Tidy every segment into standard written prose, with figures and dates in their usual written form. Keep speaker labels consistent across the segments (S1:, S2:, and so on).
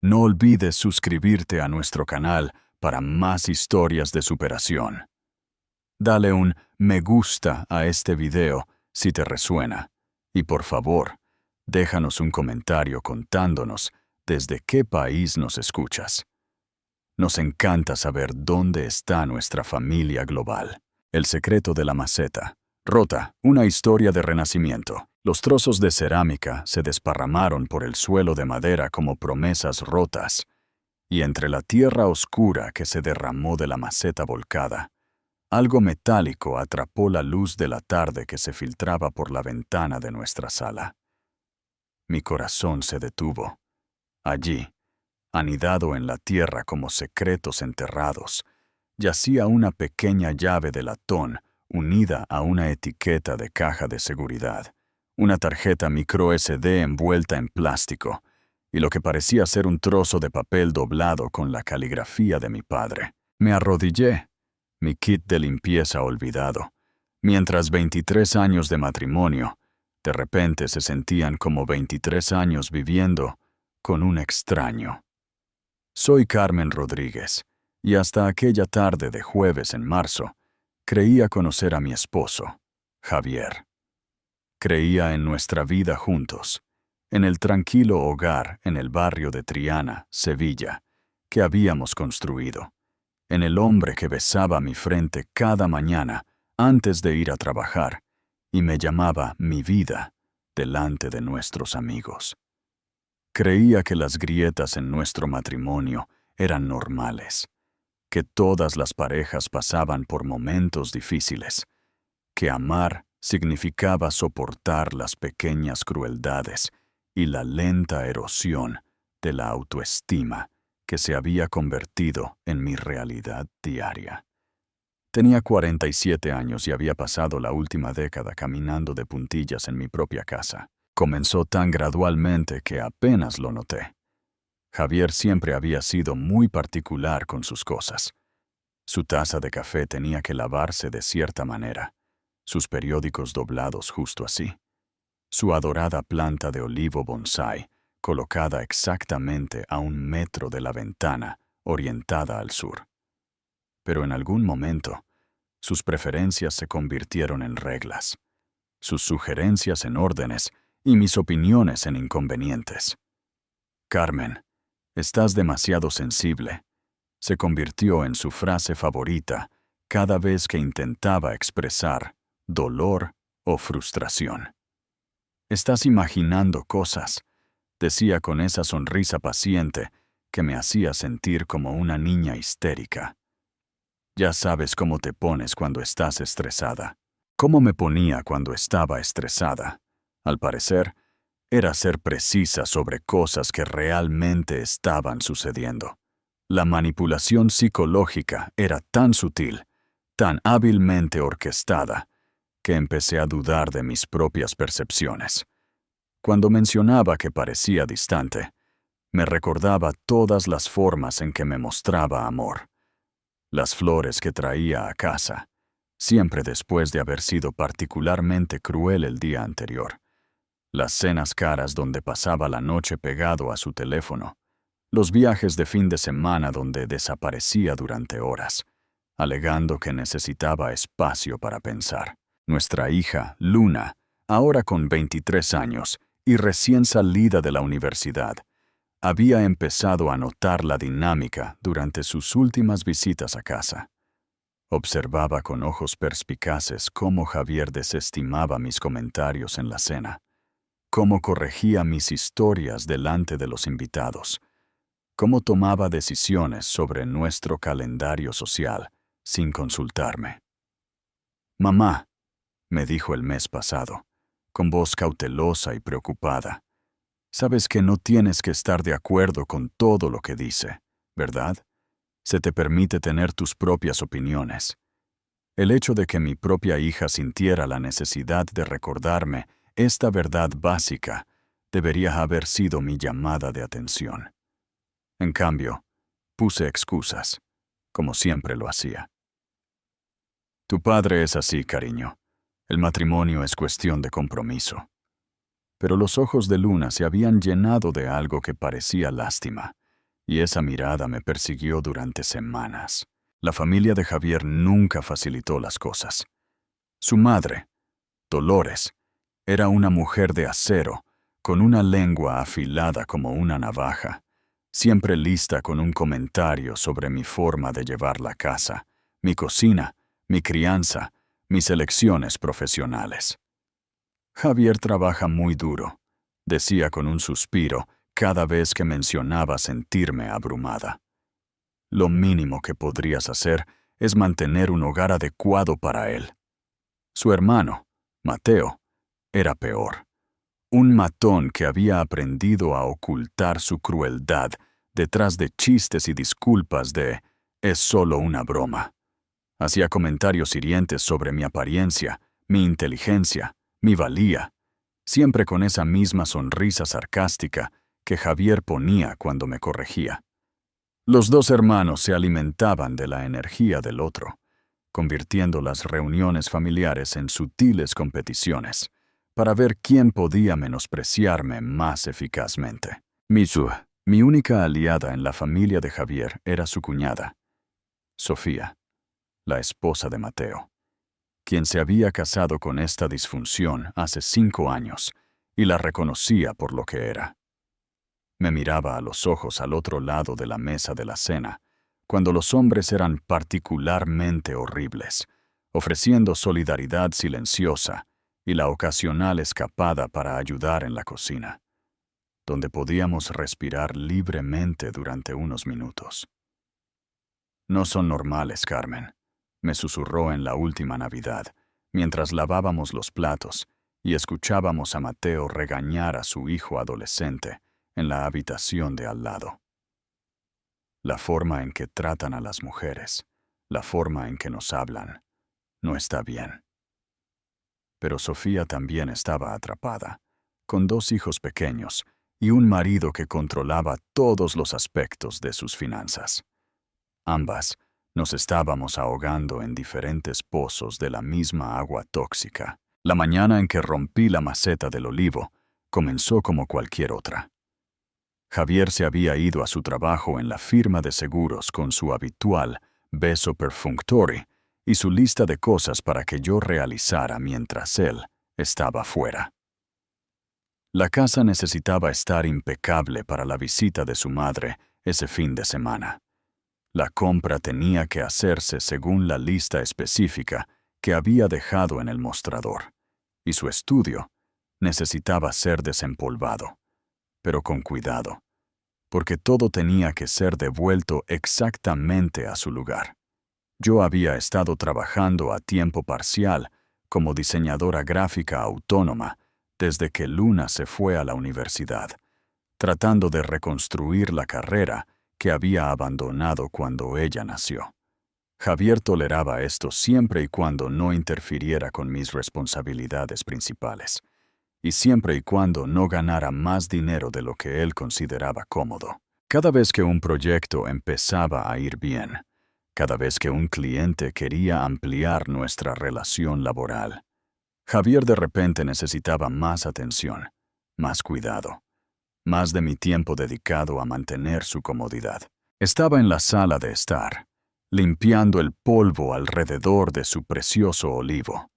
S1: No olvides suscribirte a nuestro canal para más historias de superación. Dale un me gusta a este video si te resuena. Y por favor, déjanos un comentario contándonos desde qué país nos escuchas. Nos encanta saber dónde está nuestra familia global. El secreto de la maceta. Rota, una historia de renacimiento. Los trozos de cerámica se desparramaron por el suelo de madera como promesas rotas, y entre la tierra oscura que se derramó de la maceta volcada, algo metálico atrapó la luz de la tarde que se filtraba por la ventana de nuestra sala. Mi corazón se detuvo. Allí, anidado en la tierra como secretos enterrados, yacía una pequeña llave de latón unida a una etiqueta de caja de seguridad, una tarjeta micro SD envuelta en plástico, y lo que parecía ser un trozo de papel doblado con la caligrafía de mi padre. Me arrodillé, mi kit de limpieza olvidado, mientras 23 años de matrimonio, de repente se sentían como 23 años viviendo con un extraño. Soy Carmen Rodríguez, y hasta aquella tarde de jueves en marzo, creía conocer a mi esposo, Javier. Creía en nuestra vida juntos, en el tranquilo hogar en el barrio de Triana, Sevilla, que habíamos construido, en el hombre que besaba mi frente cada mañana antes de ir a trabajar y me llamaba mi vida delante de nuestros amigos. Creía que las grietas en nuestro matrimonio eran normales, que todas las parejas pasaban por momentos difíciles, que amar significaba soportar las pequeñas crueldades y la lenta erosión de la autoestima que se había convertido en mi realidad diaria. Tenía 47 años y había pasado la última década caminando de puntillas en mi propia casa. Comenzó tan gradualmente que apenas lo noté. Javier siempre había sido muy particular con sus cosas. Su taza de café tenía que lavarse de cierta manera, sus periódicos doblados justo así, su adorada planta de olivo bonsái colocada exactamente a 1 metro de la ventana, orientada al sur. Pero en algún momento, sus preferencias se convirtieron en reglas, sus sugerencias en órdenes y mis opiniones en inconvenientes. Carmen, estás demasiado sensible, se convirtió en su frase favorita cada vez que intentaba expresar dolor o frustración. Estás imaginando cosas, decía con esa sonrisa paciente que me hacía sentir como una niña histérica. Ya sabes cómo te pones cuando estás estresada. ¿Cómo me ponía cuando estaba estresada? Al parecer, era ser precisa sobre cosas que realmente estaban sucediendo. La manipulación psicológica era tan sutil, tan hábilmente orquestada, que empecé a dudar de mis propias percepciones. Cuando mencionaba que parecía distante, me recordaba todas las formas en que me mostraba amor. Las flores que traía a casa, siempre después de haber sido particularmente cruel el día anterior. Las cenas caras donde pasaba la noche pegado a su teléfono. Los viajes de fin de semana donde desaparecía durante horas, alegando que necesitaba espacio para pensar. Nuestra hija, Luna, ahora con 23 años y recién salida de la universidad, había empezado a notar la dinámica durante sus últimas visitas a casa. Observaba con ojos perspicaces cómo Javier desestimaba mis comentarios en la cena, cómo corregía mis historias delante de los invitados, cómo tomaba decisiones sobre nuestro calendario social sin consultarme. «Mamá», me dijo el mes pasado, con voz cautelosa y preocupada, «sabes que no tienes que estar de acuerdo con todo lo que dice, ¿verdad? Se te permite tener tus propias opiniones». El hecho de que mi propia hija sintiera la necesidad de recordarme esta verdad básica debería haber sido mi llamada de atención. En cambio, puse excusas, como siempre lo hacía. «Tu padre es así, cariño. El matrimonio es cuestión de compromiso». Pero los ojos de Luna se habían llenado de algo que parecía lástima, y esa mirada me persiguió durante semanas. La familia de Javier nunca facilitó las cosas. Su madre, Dolores, era una mujer de acero, con una lengua afilada como una navaja, siempre lista con un comentario sobre mi forma de llevar la casa, mi cocina, mi crianza, mis elecciones profesionales. Javier trabaja muy duro, decía con un suspiro cada vez que mencionaba sentirme abrumada. Lo mínimo que podrías hacer es mantener un hogar adecuado para él. Su hermano, Mateo, era peor. Un matón que había aprendido a ocultar su crueldad detrás de chistes y disculpas de «es solo una broma». Hacía comentarios hirientes sobre mi apariencia, mi inteligencia, mi valía, siempre con esa misma sonrisa sarcástica que Javier ponía cuando me corregía. Los dos hermanos se alimentaban de la energía del otro, convirtiendo las reuniones familiares en sutiles competiciones, para ver quién podía menospreciarme más eficazmente. Mi única aliada en la familia de Javier era su cuñada, Sofía, la esposa de Mateo, quien se había casado con esta disfunción hace 5 años y la reconocía por lo que era. Me miraba a los ojos al otro lado de la mesa de la cena, cuando los hombres eran particularmente horribles, ofreciendo solidaridad silenciosa y la ocasional escapada para ayudar en la cocina, donde podíamos respirar libremente durante unos minutos. «No son normales, Carmen», me susurró en la última Navidad, mientras lavábamos los platos y escuchábamos a Mateo regañar a su hijo adolescente en la habitación de al lado. La forma en que tratan a las mujeres, la forma en que nos hablan, no está bien. Pero Sofía también estaba atrapada, con 2 hijos pequeños y un marido que controlaba todos los aspectos de sus finanzas. Ambas nos estábamos ahogando en diferentes pozos de la misma agua tóxica. La mañana en que rompí la maceta del olivo comenzó como cualquier otra. Javier se había ido a su trabajo en la firma de seguros con su habitual beso perfunctory y su lista de cosas para que yo realizara mientras él estaba fuera. La casa necesitaba estar impecable para la visita de su madre ese fin de semana. La compra tenía que hacerse según la lista específica que había dejado en el mostrador, y su estudio necesitaba ser desempolvado, pero con cuidado, porque todo tenía que ser devuelto exactamente a su lugar. Yo había estado trabajando a tiempo parcial como diseñadora gráfica autónoma desde que Luna se fue a la universidad, tratando de reconstruir la carrera que había abandonado cuando ella nació. Javier toleraba esto siempre y cuando no interfiriera con mis responsabilidades principales, y siempre y cuando no ganara más dinero de lo que él consideraba cómodo. Cada vez que un proyecto empezaba a ir bien, cada vez que un cliente quería ampliar nuestra relación laboral, Javier de repente necesitaba más atención, más cuidado, más de mi tiempo dedicado a mantener su comodidad. Estaba en la sala de estar, limpiando el polvo alrededor de su precioso olivo,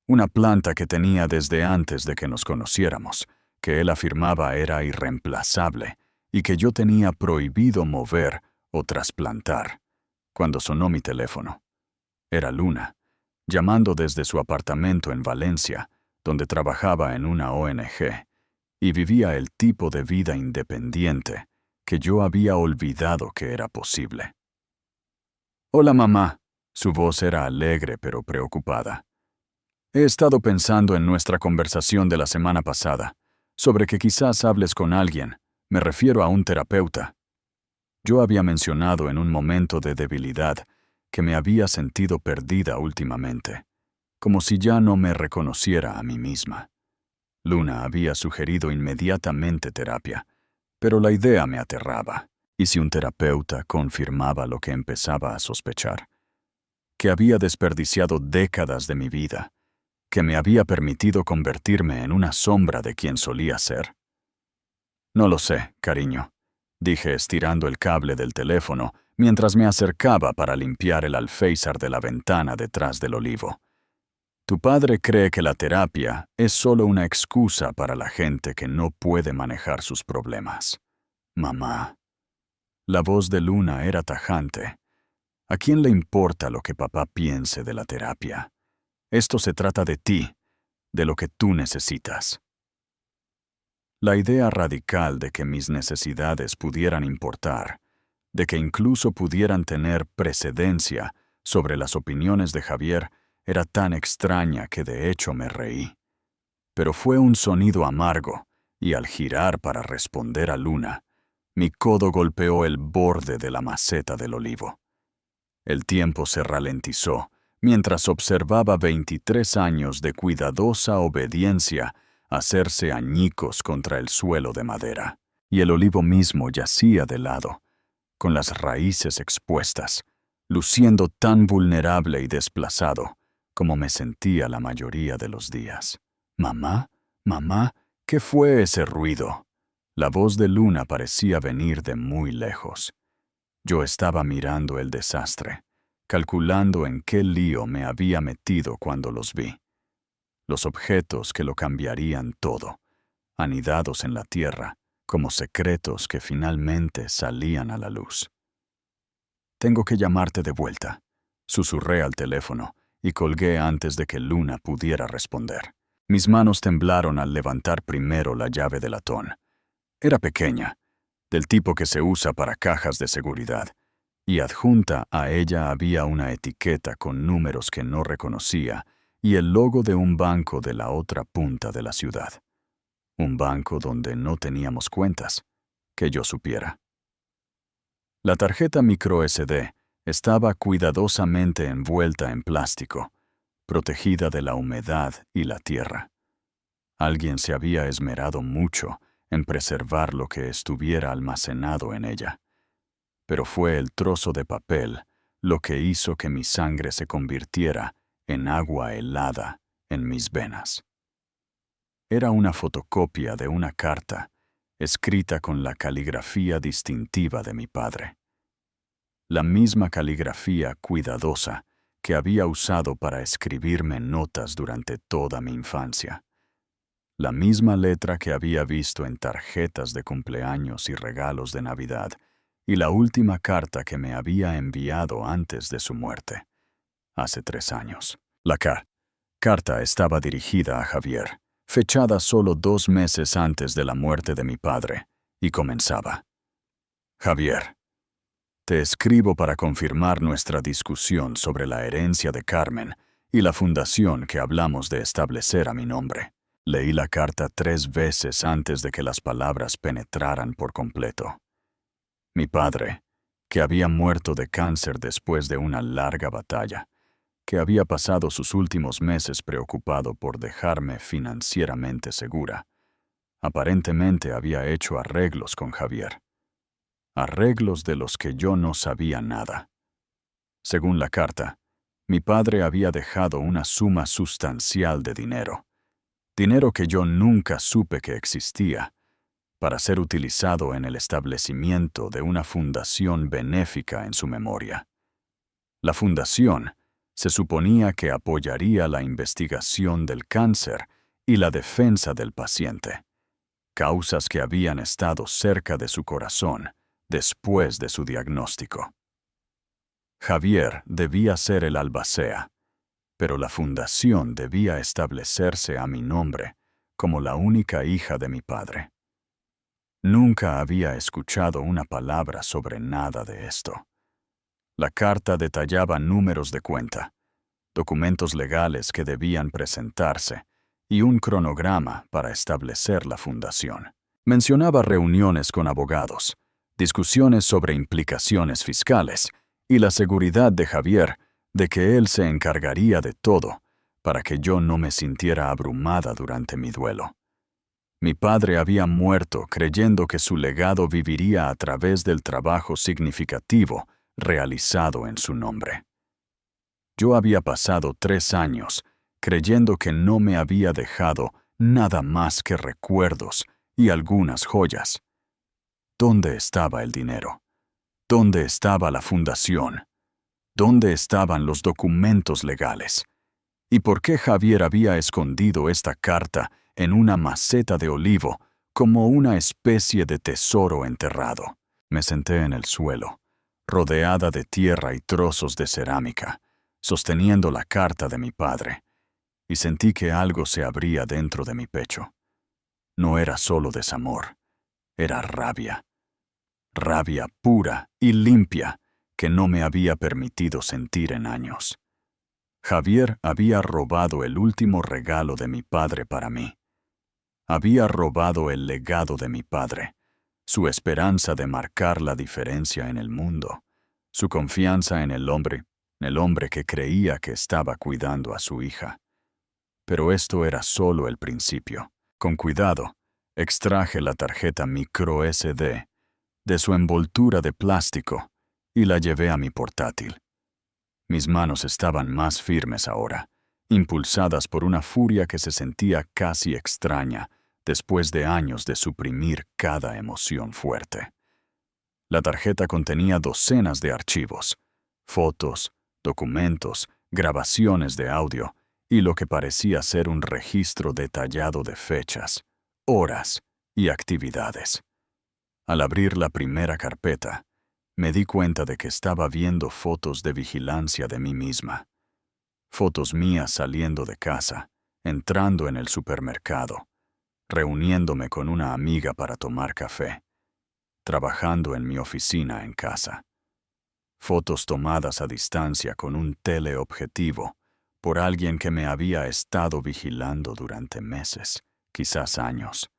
S1: una planta que tenía desde antes de que nos conociéramos, que él afirmaba era irreemplazable y que yo tenía prohibido mover o trasplantar, cuando sonó mi teléfono. Era Luna, llamando desde su apartamento en Valencia, donde trabajaba en una ONG, y vivía el tipo de vida independiente que yo había olvidado que era posible. «Hola, mamá». Su voz era alegre pero preocupada. «He estado pensando en nuestra conversación de la semana pasada, sobre que quizás hables con alguien, me refiero a un terapeuta». Yo había mencionado en un momento de debilidad que me había sentido perdida últimamente, como si ya no me reconociera a mí misma. Luna había sugerido inmediatamente terapia, pero la idea me aterraba. ¿Y si un terapeuta confirmaba lo que empezaba a sospechar? Que había desperdiciado décadas de mi vida, que me había permitido convertirme en una sombra de quien solía ser. «No lo sé, cariño», dije estirando el cable del teléfono mientras me acercaba para limpiar el alféizar de la ventana detrás del olivo. Tu padre cree que la terapia es solo una excusa para la gente que no puede manejar sus problemas. Mamá. La voz de Luna era tajante. ¿A quién le importa lo que papá piense de la terapia? Esto se trata de ti, de lo que tú necesitas. La idea radical de que mis necesidades pudieran importar, de que incluso pudieran tener precedencia sobre las opiniones de Javier, era tan extraña que de hecho me reí. Pero fue un sonido amargo, y al girar para responder a Luna, mi codo golpeó el borde de la maceta del olivo. El tiempo se ralentizó, mientras observaba 23 años de cuidadosa obediencia hacerse añicos contra el suelo de madera, y el olivo mismo yacía de lado, con las raíces expuestas, luciendo tan vulnerable y desplazado como me sentía la mayoría de los días. «Mamá, mamá, ¿qué fue ese ruido?» La voz de Luna parecía venir de muy lejos. Yo estaba mirando el desastre, calculando en qué lío me había metido cuando los vi. Los objetos que lo cambiarían todo, anidados en la tierra, como secretos que finalmente salían a la luz. «Tengo que llamarte de vuelta», susurré al teléfono y colgué antes de que Luna pudiera responder. Mis manos temblaron al levantar primero la llave de latón. Era pequeña, del tipo que se usa para cajas de seguridad, y adjunta a ella había una etiqueta con números que no reconocía y el logo de un banco de la otra punta de la ciudad. Un banco donde no teníamos cuentas, que yo supiera. La tarjeta microSD estaba cuidadosamente envuelta en plástico, protegida de la humedad y la tierra. Alguien se había esmerado mucho en preservar lo que estuviera almacenado en ella. Pero fue el trozo de papel lo que hizo que mi sangre se convirtiera en agua helada en mis venas. Era una fotocopia de una carta escrita con la caligrafía distintiva de mi padre. La misma caligrafía cuidadosa que había usado para escribirme notas durante toda mi infancia. La misma letra que había visto en tarjetas de cumpleaños y regalos de Navidad, y la última carta que me había enviado antes de su muerte, hace 3 años. La carta estaba dirigida a Javier, fechada solo 2 meses antes de la muerte de mi padre, y comenzaba: Javier, te escribo para confirmar nuestra discusión sobre la herencia de Carmen y la fundación que hablamos de establecer a mi nombre. Leí la carta 3 veces antes de que las palabras penetraran por completo. Mi padre, que había muerto de cáncer después de una larga batalla, que había pasado sus últimos meses preocupado por dejarme financieramente segura, aparentemente había hecho arreglos con Javier. Arreglos de los que yo no sabía nada. Según la carta, mi padre había dejado una suma sustancial de dinero que yo nunca supe que existía, para ser utilizado en el establecimiento de una fundación benéfica en su memoria. La fundación se suponía que apoyaría la investigación del cáncer y la defensa del paciente, causas que habían estado cerca de su corazón después de su diagnóstico. Javier debía ser el albacea, pero la fundación debía establecerse a mi nombre como la única hija de mi padre. Nunca había escuchado una palabra sobre nada de esto. La carta detallaba números de cuenta, documentos legales que debían presentarse y un cronograma para establecer la fundación. Mencionaba reuniones con abogados, discusiones sobre implicaciones fiscales y la seguridad de Javier de que él se encargaría de todo para que yo no me sintiera abrumada durante mi duelo. Mi padre había muerto creyendo que su legado viviría a través del trabajo significativo realizado en su nombre. Yo había pasado 3 años creyendo que no me había dejado nada más que recuerdos y algunas joyas. ¿Dónde estaba el dinero? ¿Dónde estaba la fundación? ¿Dónde estaban los documentos legales? ¿Y por qué Javier había escondido esta carta en una maceta de olivo como una especie de tesoro enterrado? Me senté en el suelo, rodeada de tierra y trozos de cerámica, sosteniendo la carta de mi padre, y sentí que algo se abría dentro de mi pecho. No era solo desamor, era rabia. Rabia pura y limpia que no me había permitido sentir en años. Javier había robado el último regalo de mi padre para mí. Había robado el legado de mi padre, su esperanza de marcar la diferencia en el mundo, su confianza en el hombre que creía que estaba cuidando a su hija. Pero esto era solo el principio. Con cuidado, extraje la tarjeta micro SD de su envoltura de plástico y la llevé a mi portátil. Mis manos estaban más firmes ahora, impulsadas por una furia que se sentía casi extraña después de años de suprimir cada emoción fuerte. La tarjeta contenía docenas de archivos, fotos, documentos, grabaciones de audio y lo que parecía ser un registro detallado de fechas, horas y actividades. Al abrir la primera carpeta, me di cuenta de que estaba viendo fotos de vigilancia de mí misma. Fotos mías saliendo de casa, entrando en el supermercado, reuniéndome con una amiga para tomar café, trabajando en mi oficina en casa. Fotos tomadas a distancia con un teleobjetivo por alguien que me había estado vigilando durante meses, quizás años.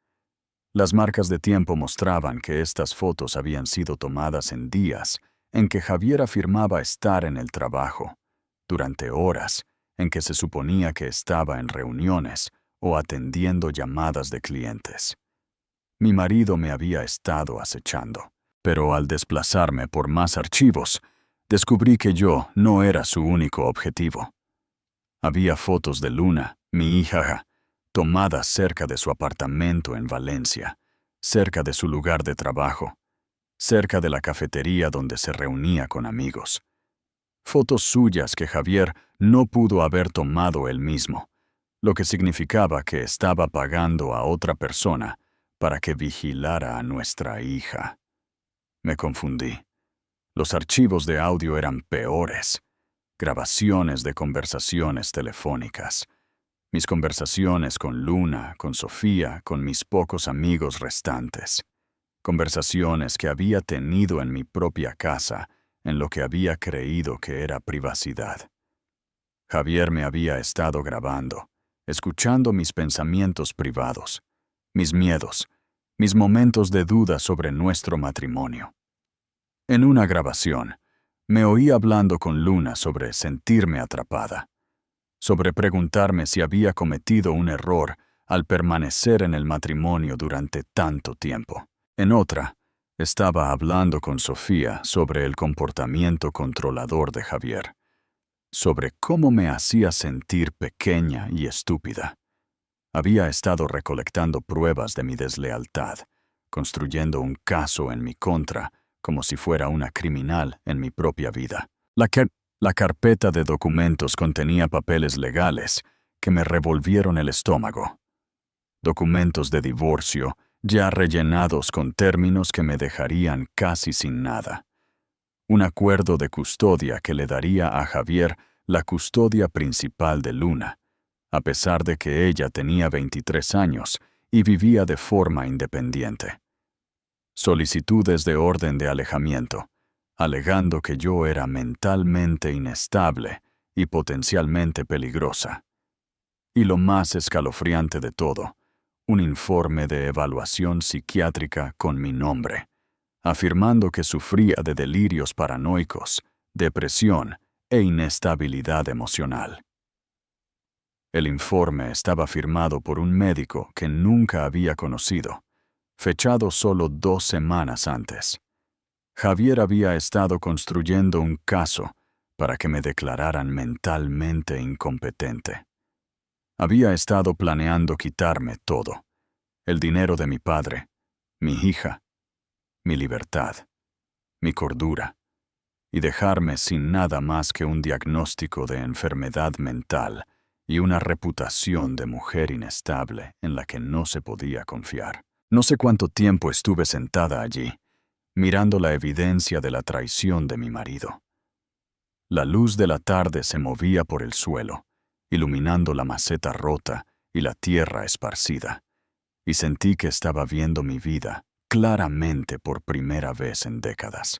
S1: Las marcas de tiempo mostraban que estas fotos habían sido tomadas en días en que Javier afirmaba estar en el trabajo, durante horas en que se suponía que estaba en reuniones o atendiendo llamadas de clientes. Mi marido me había estado acechando, pero al desplazarme por más archivos, descubrí que yo no era su único objetivo. Había fotos de Luna, mi hija, tomadas cerca de su apartamento en Valencia, cerca de su lugar de trabajo, cerca de la cafetería donde se reunía con amigos. Fotos suyas que Javier no pudo haber tomado él mismo, lo que significaba que estaba pagando a otra persona para que vigilara a nuestra hija. Me confundí. Los archivos de audio eran peores. Grabaciones de conversaciones telefónicas. Mis conversaciones con Luna, con Sofía, con mis pocos amigos restantes. Conversaciones que había tenido en mi propia casa, en lo que había creído que era privacidad. Javier me había estado grabando, escuchando mis pensamientos privados, mis miedos, mis momentos de duda sobre nuestro matrimonio. En una grabación, me oí hablando con Luna sobre sentirme atrapada, sobre preguntarme si había cometido un error al permanecer en el matrimonio durante tanto tiempo. En otra, estaba hablando con Sofía sobre el comportamiento controlador de Javier, sobre cómo me hacía sentir pequeña y estúpida. Había estado recolectando pruebas de mi deslealtad, construyendo un caso en mi contra, como si fuera una criminal en mi propia vida. La carpeta de documentos contenía papeles legales que me revolvieron el estómago. Documentos de divorcio ya rellenados con términos que me dejarían casi sin nada. Un acuerdo de custodia que le daría a Javier la custodia principal de Luna, a pesar de que ella tenía 23 años y vivía de forma independiente. Solicitudes de orden de alejamiento, alegando que yo era mentalmente inestable y potencialmente peligrosa. Y lo más escalofriante de todo, un informe de evaluación psiquiátrica con mi nombre, afirmando que sufría de delirios paranoicos, depresión e inestabilidad emocional. El informe estaba firmado por un médico que nunca había conocido, fechado solo 2 semanas antes. Javier había estado construyendo un caso para que me declararan mentalmente incompetente. Había estado planeando quitarme todo: el dinero de mi padre, mi hija, mi libertad, mi cordura, y dejarme sin nada más que un diagnóstico de enfermedad mental y una reputación de mujer inestable en la que no se podía confiar. No sé cuánto tiempo estuve sentada allí, mirando la evidencia de la traición de mi marido. La luz de la tarde se movía por el suelo, iluminando la maceta rota y la tierra esparcida, y sentí que estaba viendo mi vida claramente por primera vez en décadas.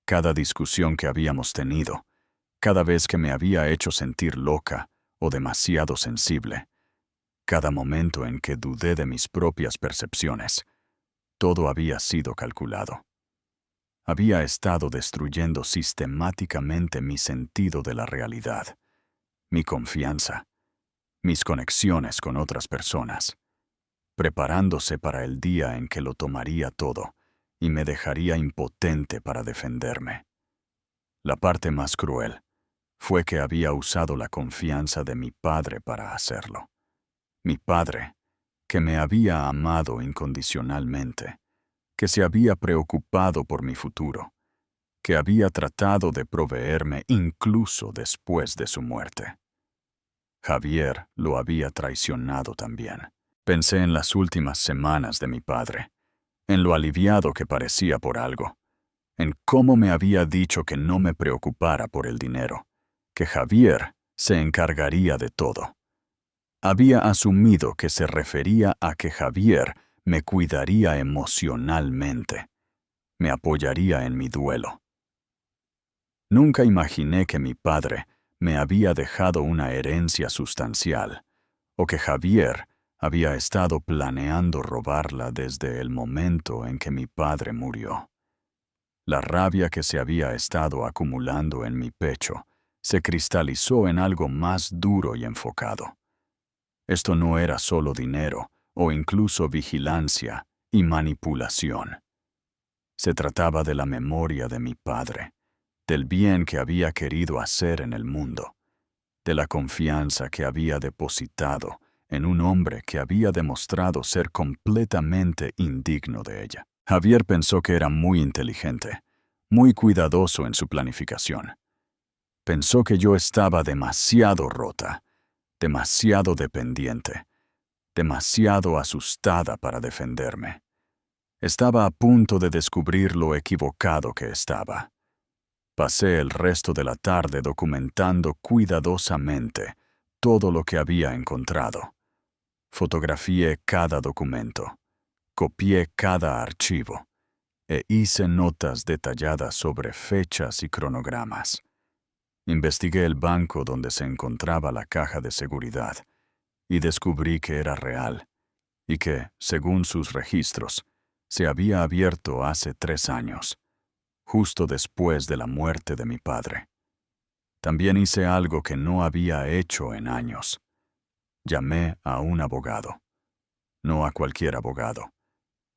S1: Cada discusión que habíamos tenido, cada vez que me había hecho sentir loca o demasiado sensible, cada momento en que dudé de mis propias percepciones, todo había sido calculado. Había estado destruyendo sistemáticamente mi sentido de la realidad, mi confianza, mis conexiones con otras personas, preparándose para el día en que lo tomaría todo y me dejaría impotente para defenderme. La parte más cruel fue que había usado la confianza de mi padre para hacerlo. Mi padre, que me había amado incondicionalmente, que se había preocupado por mi futuro, que había tratado de proveerme incluso después de su muerte. Javier lo había traicionado también. Pensé en las últimas semanas de mi padre, en lo aliviado que parecía por algo, en cómo me había dicho que no me preocupara por el dinero, que Javier se encargaría de todo. Había asumido que se refería a que Javier me cuidaría emocionalmente, me apoyaría en mi duelo. Nunca imaginé que mi padre me había dejado una herencia sustancial, o que Javier había estado planeando robarla desde el momento en que mi padre murió. La rabia que se había estado acumulando en mi pecho se cristalizó en algo más duro y enfocado. Esto no era solo dinero o incluso vigilancia y manipulación. Se trataba de la memoria de mi padre, del bien que había querido hacer en el mundo, de la confianza que había depositado en un hombre que había demostrado ser completamente indigno de ella. Javier pensó que era muy inteligente, muy cuidadoso en su planificación. Pensó que yo estaba demasiado rota, demasiado dependiente, demasiado asustada para defenderme. Estaba a punto de descubrir lo equivocado que estaba. Pasé el resto de la tarde documentando cuidadosamente todo lo que había encontrado. Fotografié cada documento, copié cada archivo e hice notas detalladas sobre fechas y cronogramas. Investigué el banco donde se encontraba la caja de seguridad y descubrí que era real y que, según sus registros, se había abierto hace 3 años, justo después de la muerte de mi padre. También hice algo que no había hecho en años. Llamé a un abogado. No a cualquier abogado.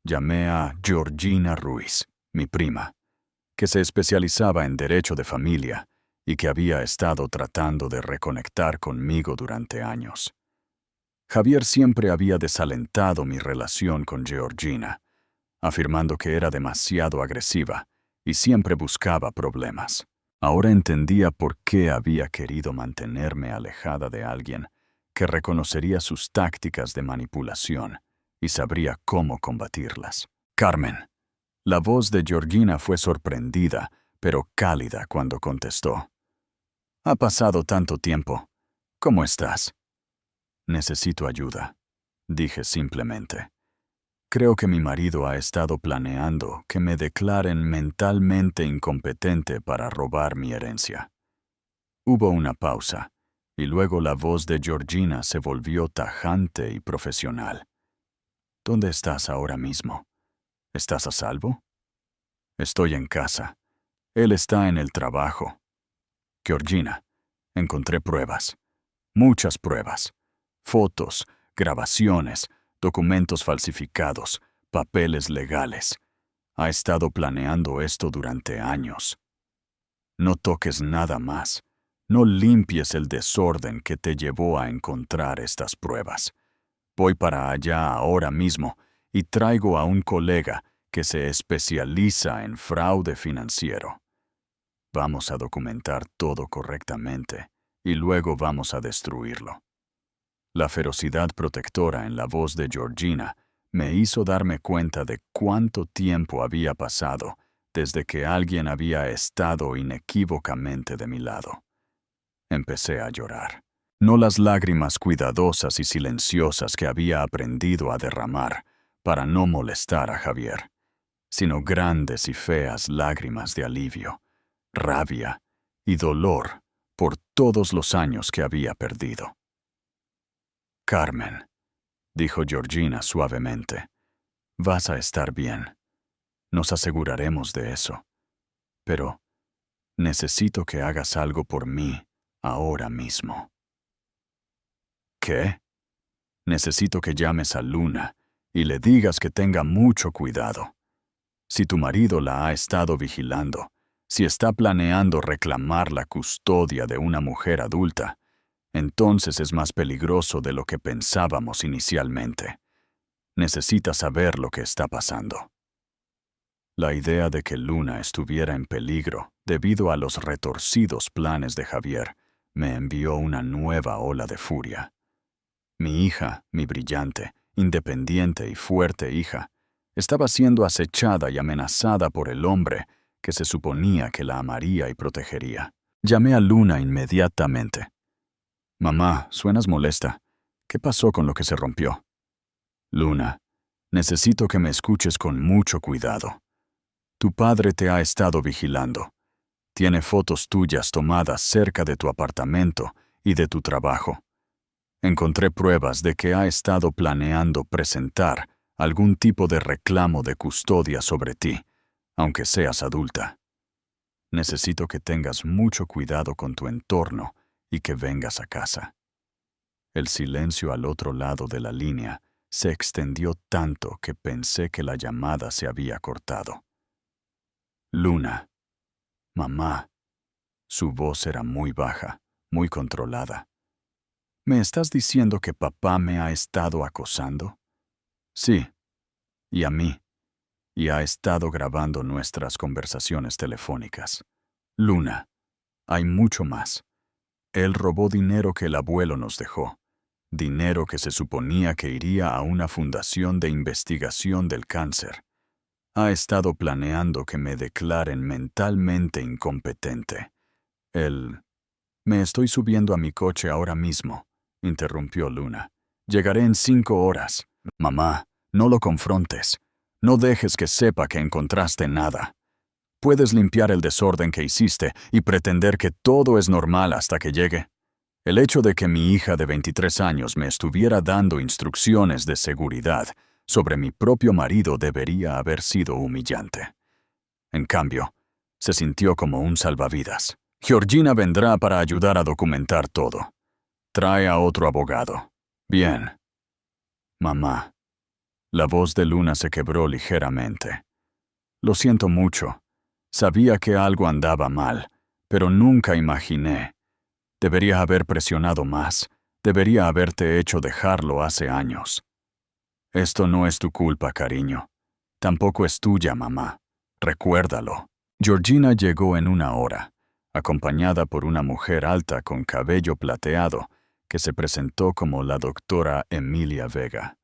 S1: Llamé a Georgina Ruiz, mi prima, que se especializaba en derecho de familia y que había estado tratando de reconectar conmigo durante años. Javier siempre había desalentado mi relación con Georgina, afirmando que era demasiado agresiva y siempre buscaba problemas. Ahora entendía por qué había querido mantenerme alejada de alguien que reconocería sus tácticas de manipulación y sabría cómo combatirlas. Carmen. La voz de Georgina fue sorprendida, pero cálida cuando contestó. Ha pasado tanto tiempo. ¿Cómo estás? Necesito ayuda, dije simplemente. Creo que mi marido ha estado planeando que me declaren mentalmente incompetente para robar mi herencia. Hubo una pausa, y luego la voz de Georgina se volvió tajante y profesional. ¿Dónde estás ahora mismo? ¿Estás a salvo? Estoy en casa. Él está en el trabajo. Georgina, encontré pruebas. Muchas pruebas. Fotos, grabaciones, documentos falsificados, papeles legales. Ha estado planeando esto durante años. No toques nada más. No limpies el desorden que te llevó a encontrar estas pruebas. Voy para allá ahora mismo y traigo a un colega que se especializa en fraude financiero. Vamos a documentar todo correctamente y luego vamos a destruirlo. La ferocidad protectora en la voz de Georgina me hizo darme cuenta de cuánto tiempo había pasado desde que alguien había estado inequívocamente de mi lado. Empecé a llorar. No las lágrimas cuidadosas y silenciosas que había aprendido a derramar para no molestar a Javier, sino grandes y feas lágrimas de alivio, rabia y dolor por todos los años que había perdido. Carmen, dijo Georgina suavemente, vas a estar bien. Nos aseguraremos de eso. Pero necesito que hagas algo por mí ahora mismo. ¿Qué? Necesito que llames a Luna y le digas que tenga mucho cuidado. Si tu marido la ha estado vigilando, si está planeando reclamar la custodia de una mujer adulta, entonces es más peligroso de lo que pensábamos inicialmente. Necesita saber lo que está pasando. La idea de que Luna estuviera en peligro debido a los retorcidos planes de Javier me envió una nueva ola de furia. Mi hija, mi brillante, independiente y fuerte hija, estaba siendo acechada y amenazada por el hombre que se suponía que la amaría y protegería. Llamé a Luna inmediatamente. Mamá, suenas molesta. ¿Qué pasó con lo que se rompió? Luna, necesito que me escuches con mucho cuidado. Tu padre te ha estado vigilando. Tiene fotos tuyas tomadas cerca de tu apartamento y de tu trabajo. Encontré pruebas de que ha estado planeando presentar algún tipo de reclamo de custodia sobre ti, aunque seas adulta. Necesito que tengas mucho cuidado con tu entorno y que vengas a casa. El silencio al otro lado de la línea se extendió tanto que pensé que la llamada se había cortado. Luna. Mamá. Su voz era muy baja, muy controlada. ¿Me estás diciendo que papá me ha estado acosando? Sí. Y a mí. Y ha estado grabando nuestras conversaciones telefónicas. Luna. Hay mucho más. Él robó dinero que el abuelo nos dejó. Dinero que se suponía que iría a una fundación de investigación del cáncer. Ha estado planeando que me declaren mentalmente incompetente. Me estoy subiendo a mi coche ahora mismo, interrumpió Luna. Llegaré en 5 horas. Mamá, no lo confrontes. No dejes que sepa que encontraste nada. Puedes limpiar el desorden que hiciste y pretender que todo es normal hasta que llegue. El hecho de que mi hija de 23 años me estuviera dando instrucciones de seguridad sobre mi propio marido debería haber sido humillante. En cambio, se sintió como un salvavidas. Georgina vendrá para ayudar a documentar todo. Trae a otro abogado. Bien. Mamá. La voz de Luna se quebró ligeramente. Lo siento mucho. Sabía que algo andaba mal, pero nunca imaginé. Debería haber presionado más. Debería haberte hecho dejarlo hace años. Esto no es tu culpa, cariño. Tampoco es tuya, mamá. Recuérdalo. Georgina llegó en 1 hora, acompañada por una mujer alta con cabello plateado, que se presentó como la doctora Emilia Vega,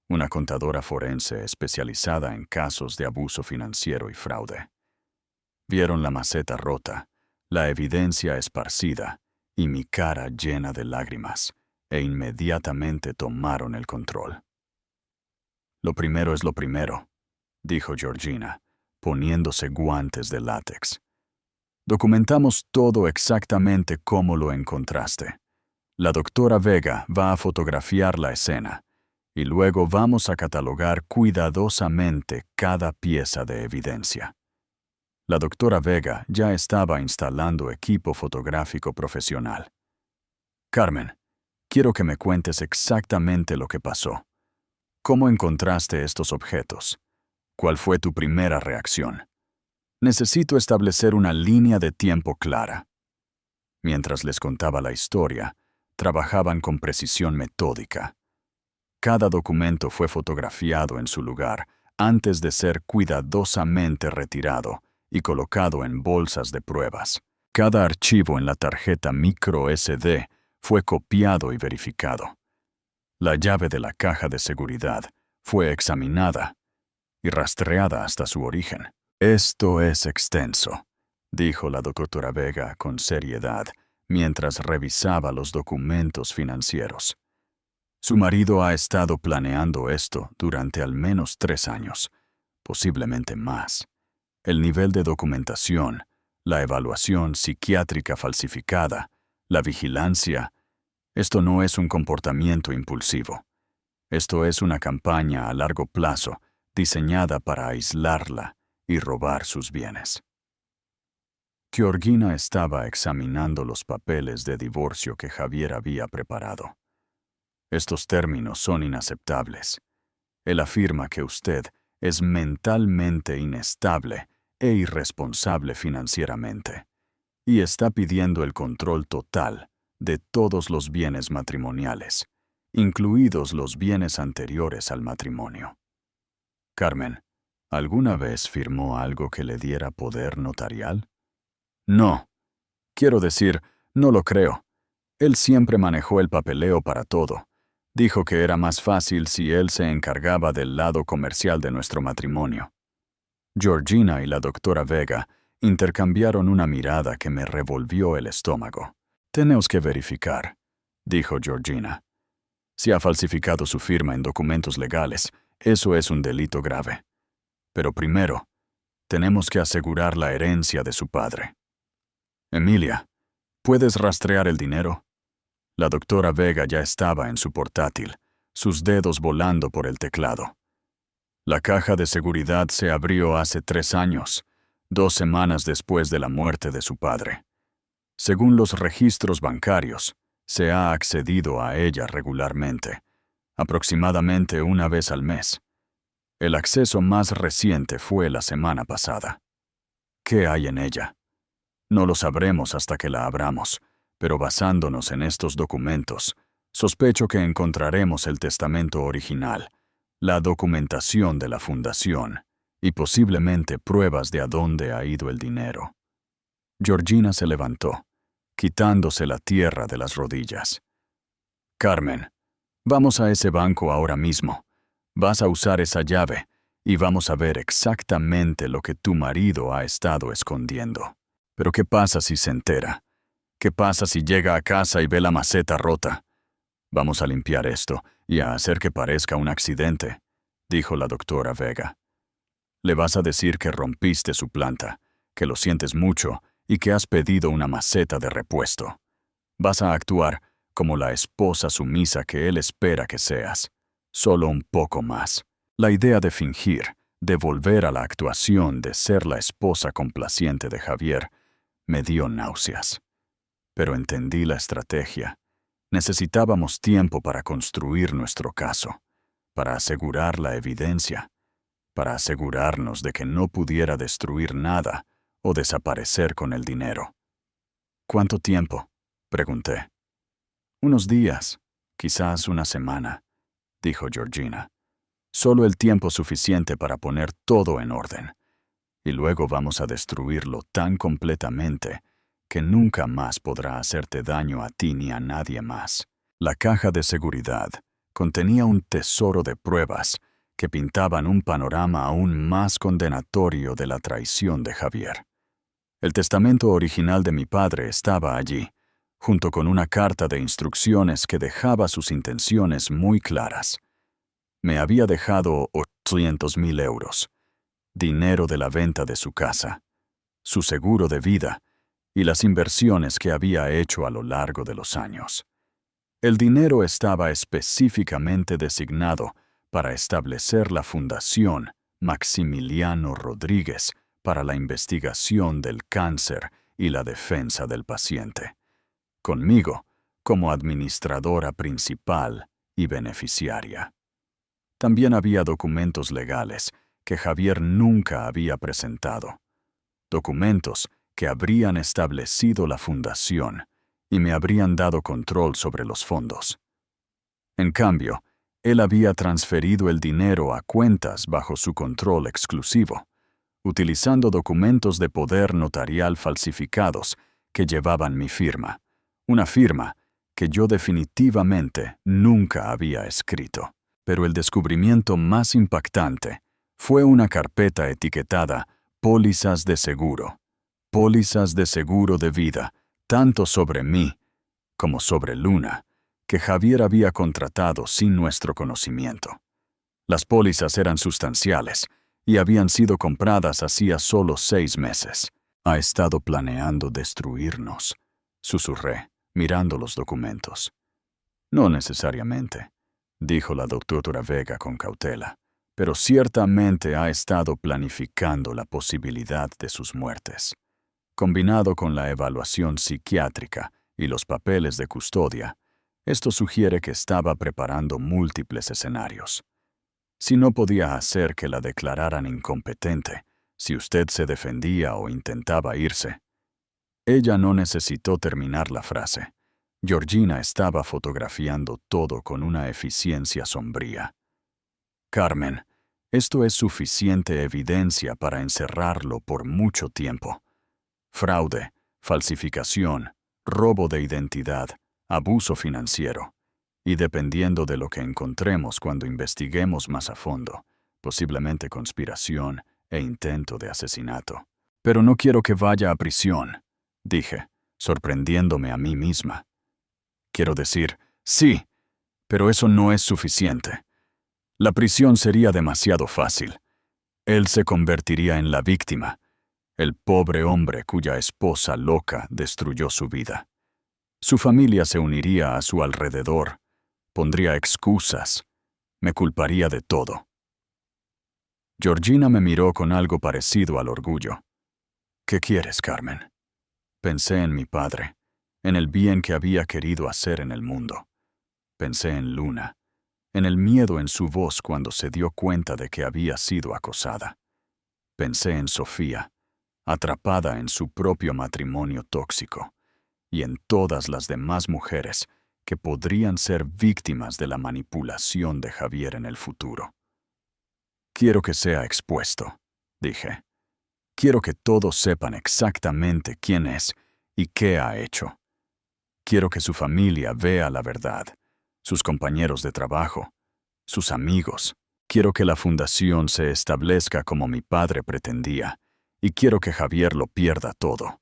S1: una contadora forense especializada en casos de abuso financiero y fraude. Vieron la maceta rota, la evidencia esparcida y mi cara llena de lágrimas, e inmediatamente tomaron el control. Lo primero es lo primero, dijo Georgina, poniéndose guantes de látex. Documentamos todo exactamente como lo encontraste. La doctora Vega va a fotografiar la escena y luego vamos a catalogar cuidadosamente cada pieza de evidencia. La doctora Vega ya estaba instalando equipo fotográfico profesional. Carmen, quiero que me cuentes exactamente lo que pasó. ¿Cómo encontraste estos objetos? ¿Cuál fue tu primera reacción? Necesito establecer una línea de tiempo clara. Mientras les contaba la historia, trabajaban con precisión metódica. Cada documento fue fotografiado en su lugar antes de ser cuidadosamente retirado y colocado en bolsas de pruebas. Cada archivo en la tarjeta micro SD fue copiado y verificado. La llave de la caja de seguridad fue examinada y rastreada hasta su origen. Esto es extenso, dijo la doctora Vega con seriedad mientras revisaba los documentos financieros. Su marido ha estado planeando esto durante al menos 3 años, posiblemente más. El nivel de documentación, la evaluación psiquiátrica falsificada, la vigilancia. Esto no es un comportamiento impulsivo. Esto es una campaña a largo plazo diseñada para aislarla y robar sus bienes. Georgina estaba examinando los papeles de divorcio que Javier había preparado. Estos términos son inaceptables. Él afirma que usted es mentalmente inestable e irresponsable financieramente, y está pidiendo el control total de todos los bienes matrimoniales, incluidos los bienes anteriores al matrimonio. Carmen, ¿alguna vez firmó algo que le diera poder notarial? No. Quiero decir, no lo creo. Él siempre manejó el papeleo para todo. Dijo que era más fácil si él se encargaba del lado comercial de nuestro matrimonio. Georgina y la doctora Vega intercambiaron una mirada que me revolvió el estómago. Tenemos que verificar, dijo Georgina. Si ha falsificado su firma en documentos legales, eso es un delito grave. Pero primero, tenemos que asegurar la herencia de su padre. Emilia, ¿puedes rastrear el dinero? La doctora Vega ya estaba en su portátil, sus dedos volando por el teclado. La caja de seguridad se abrió hace 3 años, 2 semanas después de la muerte de su padre. Según los registros bancarios, se ha accedido a ella regularmente, aproximadamente una vez al mes. El acceso más reciente fue la semana pasada. ¿Qué hay en ella? No lo sabremos hasta que la abramos, pero basándonos en estos documentos, sospecho que encontraremos el testamento original, la documentación de la fundación y posiblemente pruebas de a dónde ha ido el dinero. Georgina se levantó, quitándose la tierra de las rodillas. Carmen, vamos a ese banco ahora mismo. Vas a usar esa llave y vamos a ver exactamente lo que tu marido ha estado escondiendo. Pero ¿qué pasa si se entera? ¿Qué pasa si llega a casa y ve la maceta rota? Vamos a limpiar esto y a hacer que parezca un accidente, dijo la doctora Vega. Le vas a decir que rompiste su planta, que lo sientes mucho y que has pedido una maceta de repuesto. Vas a actuar como la esposa sumisa que él espera que seas, solo un poco más. La idea de fingir, de volver a la actuación de ser la esposa complaciente de Javier, me dio náuseas. Pero entendí la estrategia. Necesitábamos tiempo para construir nuestro caso, para asegurar la evidencia, para asegurarnos de que no pudiera destruir nada o desaparecer con el dinero. ¿Cuánto tiempo?, pregunté. Unos días, quizás una semana, dijo Georgina. Solo el tiempo suficiente para poner todo en orden. Y luego vamos a destruirlo tan completamente que nunca más podrá hacerte daño a ti ni a nadie más. La caja de seguridad contenía un tesoro de pruebas que pintaban un panorama aún más condenatorio de la traición de Javier. El testamento original de mi padre estaba allí, junto con una carta de instrucciones que dejaba sus intenciones muy claras. Me había dejado 800,000 euros, dinero de la venta de su casa, su seguro de vida y las inversiones que había hecho a lo largo de los años. El dinero estaba específicamente designado para establecer la Fundación Maximiliano Rodríguez para la investigación del cáncer y la defensa del paciente, conmigo como administradora principal y beneficiaria. También había documentos legales que Javier nunca había presentado, documentos que habrían establecido la fundación y me habrían dado control sobre los fondos. En cambio, Él había transferido el dinero a cuentas bajo su control exclusivo, utilizando documentos de poder notarial falsificados que llevaban mi firma, una firma que yo definitivamente nunca había escrito. Pero el descubrimiento más impactante fue una carpeta etiquetada Pólizas de seguro. Pólizas de seguro de vida, tanto sobre mí como sobre Luna, que Javier había contratado sin nuestro conocimiento. Las pólizas eran sustanciales y habían sido compradas hacía solo 6 meses. Ha estado planeando destruirnos, susurré, mirando los documentos. No necesariamente, dijo la doctora Vega con cautela, pero ciertamente ha estado planificando la posibilidad de sus muertes. Combinado con la evaluación psiquiátrica y los papeles de custodia, esto sugiere que estaba preparando múltiples escenarios. Si no podía hacer que la declararan incompetente, si usted se defendía o intentaba irse. Ella no necesitó terminar la frase. Georgina estaba fotografiando todo con una eficiencia sombría. Carmen, esto es suficiente evidencia para encerrarlo por mucho tiempo. Fraude, falsificación, robo de identidad, abuso financiero. Y dependiendo de lo que encontremos cuando investiguemos más a fondo, posiblemente conspiración e intento de asesinato. Pero no quiero que vaya a prisión, dije, sorprendiéndome a mí misma. Quiero decir, sí, pero eso no es suficiente. La prisión sería demasiado fácil. Él se convertiría en la víctima, el pobre hombre cuya esposa loca destruyó su vida. Su familia se uniría a su alrededor, pondría excusas, me culparía de todo. Georgina me miró con algo parecido al orgullo. ¿Qué quieres, Carmen? Pensé en mi padre, en el bien que había querido hacer en el mundo. Pensé en Luna, en el miedo en su voz cuando se dio cuenta de que había sido acosada. Pensé en Sofía, atrapada en su propio matrimonio tóxico, y en todas las demás mujeres que podrían ser víctimas de la manipulación de Javier en el futuro. Quiero que sea expuesto, dije. Quiero que todos sepan exactamente quién es y qué ha hecho. Quiero que su familia vea la verdad, sus compañeros de trabajo, sus amigos. Quiero que la fundación se establezca como mi padre pretendía, y quiero que Javier lo pierda todo.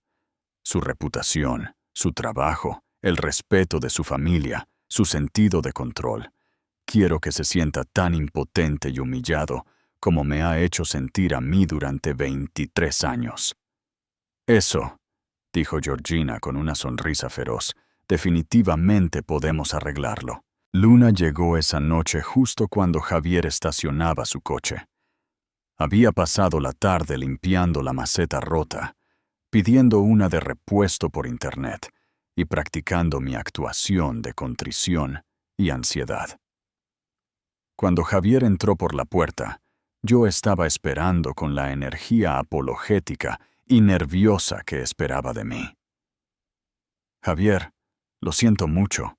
S1: Su reputación, su trabajo, el respeto de su familia, su sentido de control. Quiero que se sienta tan impotente y humillado como me ha hecho sentir a mí durante 23 años. Eso, dijo Georgina con una sonrisa feroz, definitivamente podemos arreglarlo. Luna llegó esa noche justo cuando Javier estacionaba su coche. Había pasado la tarde limpiando la maceta rota, pidiendo una de repuesto por internet y practicando mi actuación de contrición y ansiedad. Cuando Javier entró por la puerta, yo estaba esperando con la energía apologética y nerviosa que esperaba de mí. Javier, lo siento mucho,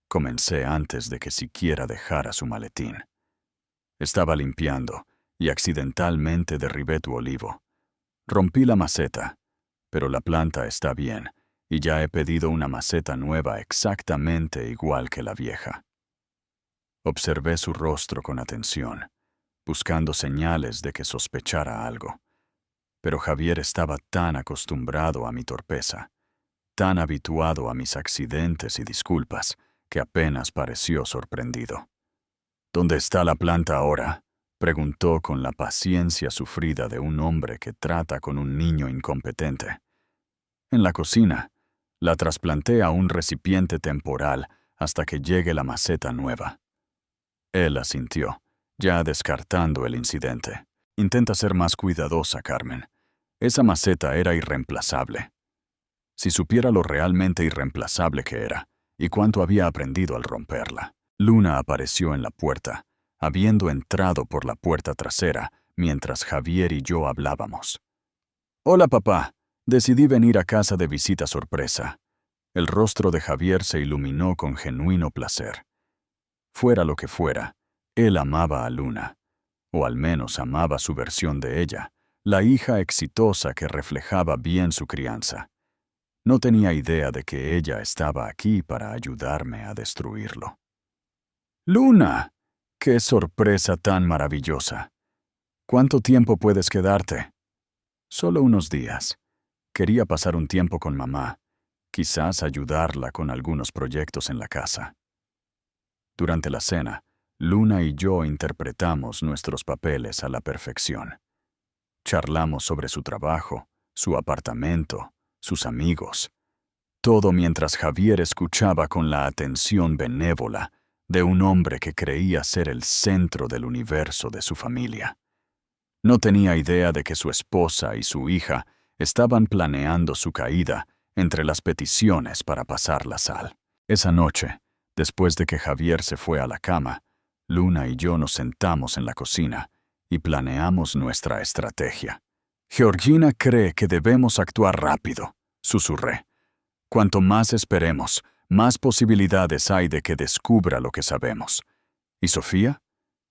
S1: comencé antes de que siquiera dejara su maletín. Estaba limpiando y accidentalmente derribé tu olivo. Rompí la maceta, pero la planta está bien y ya he pedido una maceta nueva exactamente igual que la vieja. Observé su rostro con atención, buscando señales de que sospechara algo. Pero Javier estaba tan acostumbrado a mi torpeza, tan habituado a mis accidentes y disculpas, que apenas pareció sorprendido. ¿Dónde está la planta ahora?, preguntó con la paciencia sufrida de un hombre que trata con un niño incompetente. En la cocina. La trasplanté a un recipiente temporal hasta que llegue la maceta nueva. Él asintió, ya descartando el incidente. Intenta ser más cuidadosa, Carmen. Esa maceta era irreemplazable. Si supiera lo realmente irreemplazable que era, y cuánto había aprendido al romperla. Luna apareció en la puerta, habiendo entrado por la puerta trasera mientras Javier y yo hablábamos. «Hola, papá. Decidí venir a casa de visita sorpresa». El rostro de Javier se iluminó con genuino placer. Fuera lo que fuera, Él amaba a Luna, o al menos amaba su versión de ella, la hija exitosa que reflejaba bien su crianza. No tenía idea de que ella estaba aquí para ayudarme a destruirlo. ¡Luna! ¡Qué sorpresa tan maravillosa! ¿Cuánto tiempo puedes quedarte? Solo unos días. Quería pasar un tiempo con mamá, quizás ayudarla con algunos proyectos en la casa. Durante la cena, Luna y yo interpretamos nuestros papeles a la perfección. Charlamos sobre su trabajo, su apartamento, sus amigos. Todo mientras Javier escuchaba con la atención benévola de un hombre que creía ser el centro del universo de su familia. No tenía idea de que su esposa y su hija estaban planeando su caída entre las peticiones para pasar la sal. Esa noche, después de que Javier se fue a la cama, Luna y yo nos sentamos en la cocina y planeamos nuestra estrategia. Georgina cree que debemos actuar rápido, susurré. Cuanto más esperemos, más posibilidades hay de que descubra lo que sabemos. ¿Y Sofía?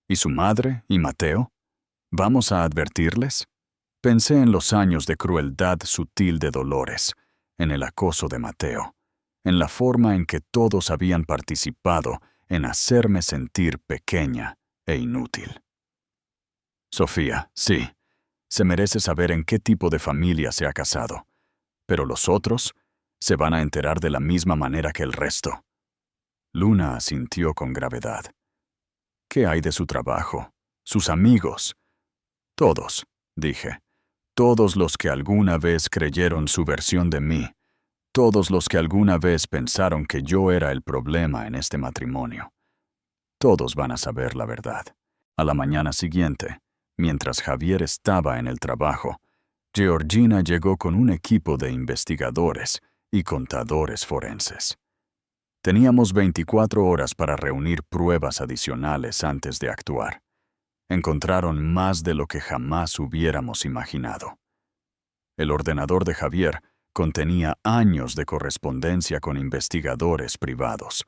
S1: ¿Y su madre? ¿Y Mateo? ¿Vamos a advertirles? Pensé en los años de crueldad sutil de Dolores, en el acoso de Mateo, en la forma en que todos habían participado en hacerme sentir pequeña e inútil. Sofía, sí, se merece saber en qué tipo de familia se ha casado, pero los otros se van a enterar de la misma manera que el resto. Luna asintió con gravedad. ¿Qué hay de su trabajo? ¿Sus amigos? Todos, dije. Todos los que alguna vez creyeron su versión de mí. Todos los que alguna vez pensaron que yo era el problema en este matrimonio. Todos van a saber la verdad. A la mañana siguiente, mientras Javier estaba en el trabajo, Georgina llegó con un equipo de investigadores y contadores forenses. Teníamos 24 horas para reunir pruebas adicionales antes de actuar. Encontraron más de lo que jamás hubiéramos imaginado. El ordenador de Javier contenía años de correspondencia con investigadores privados,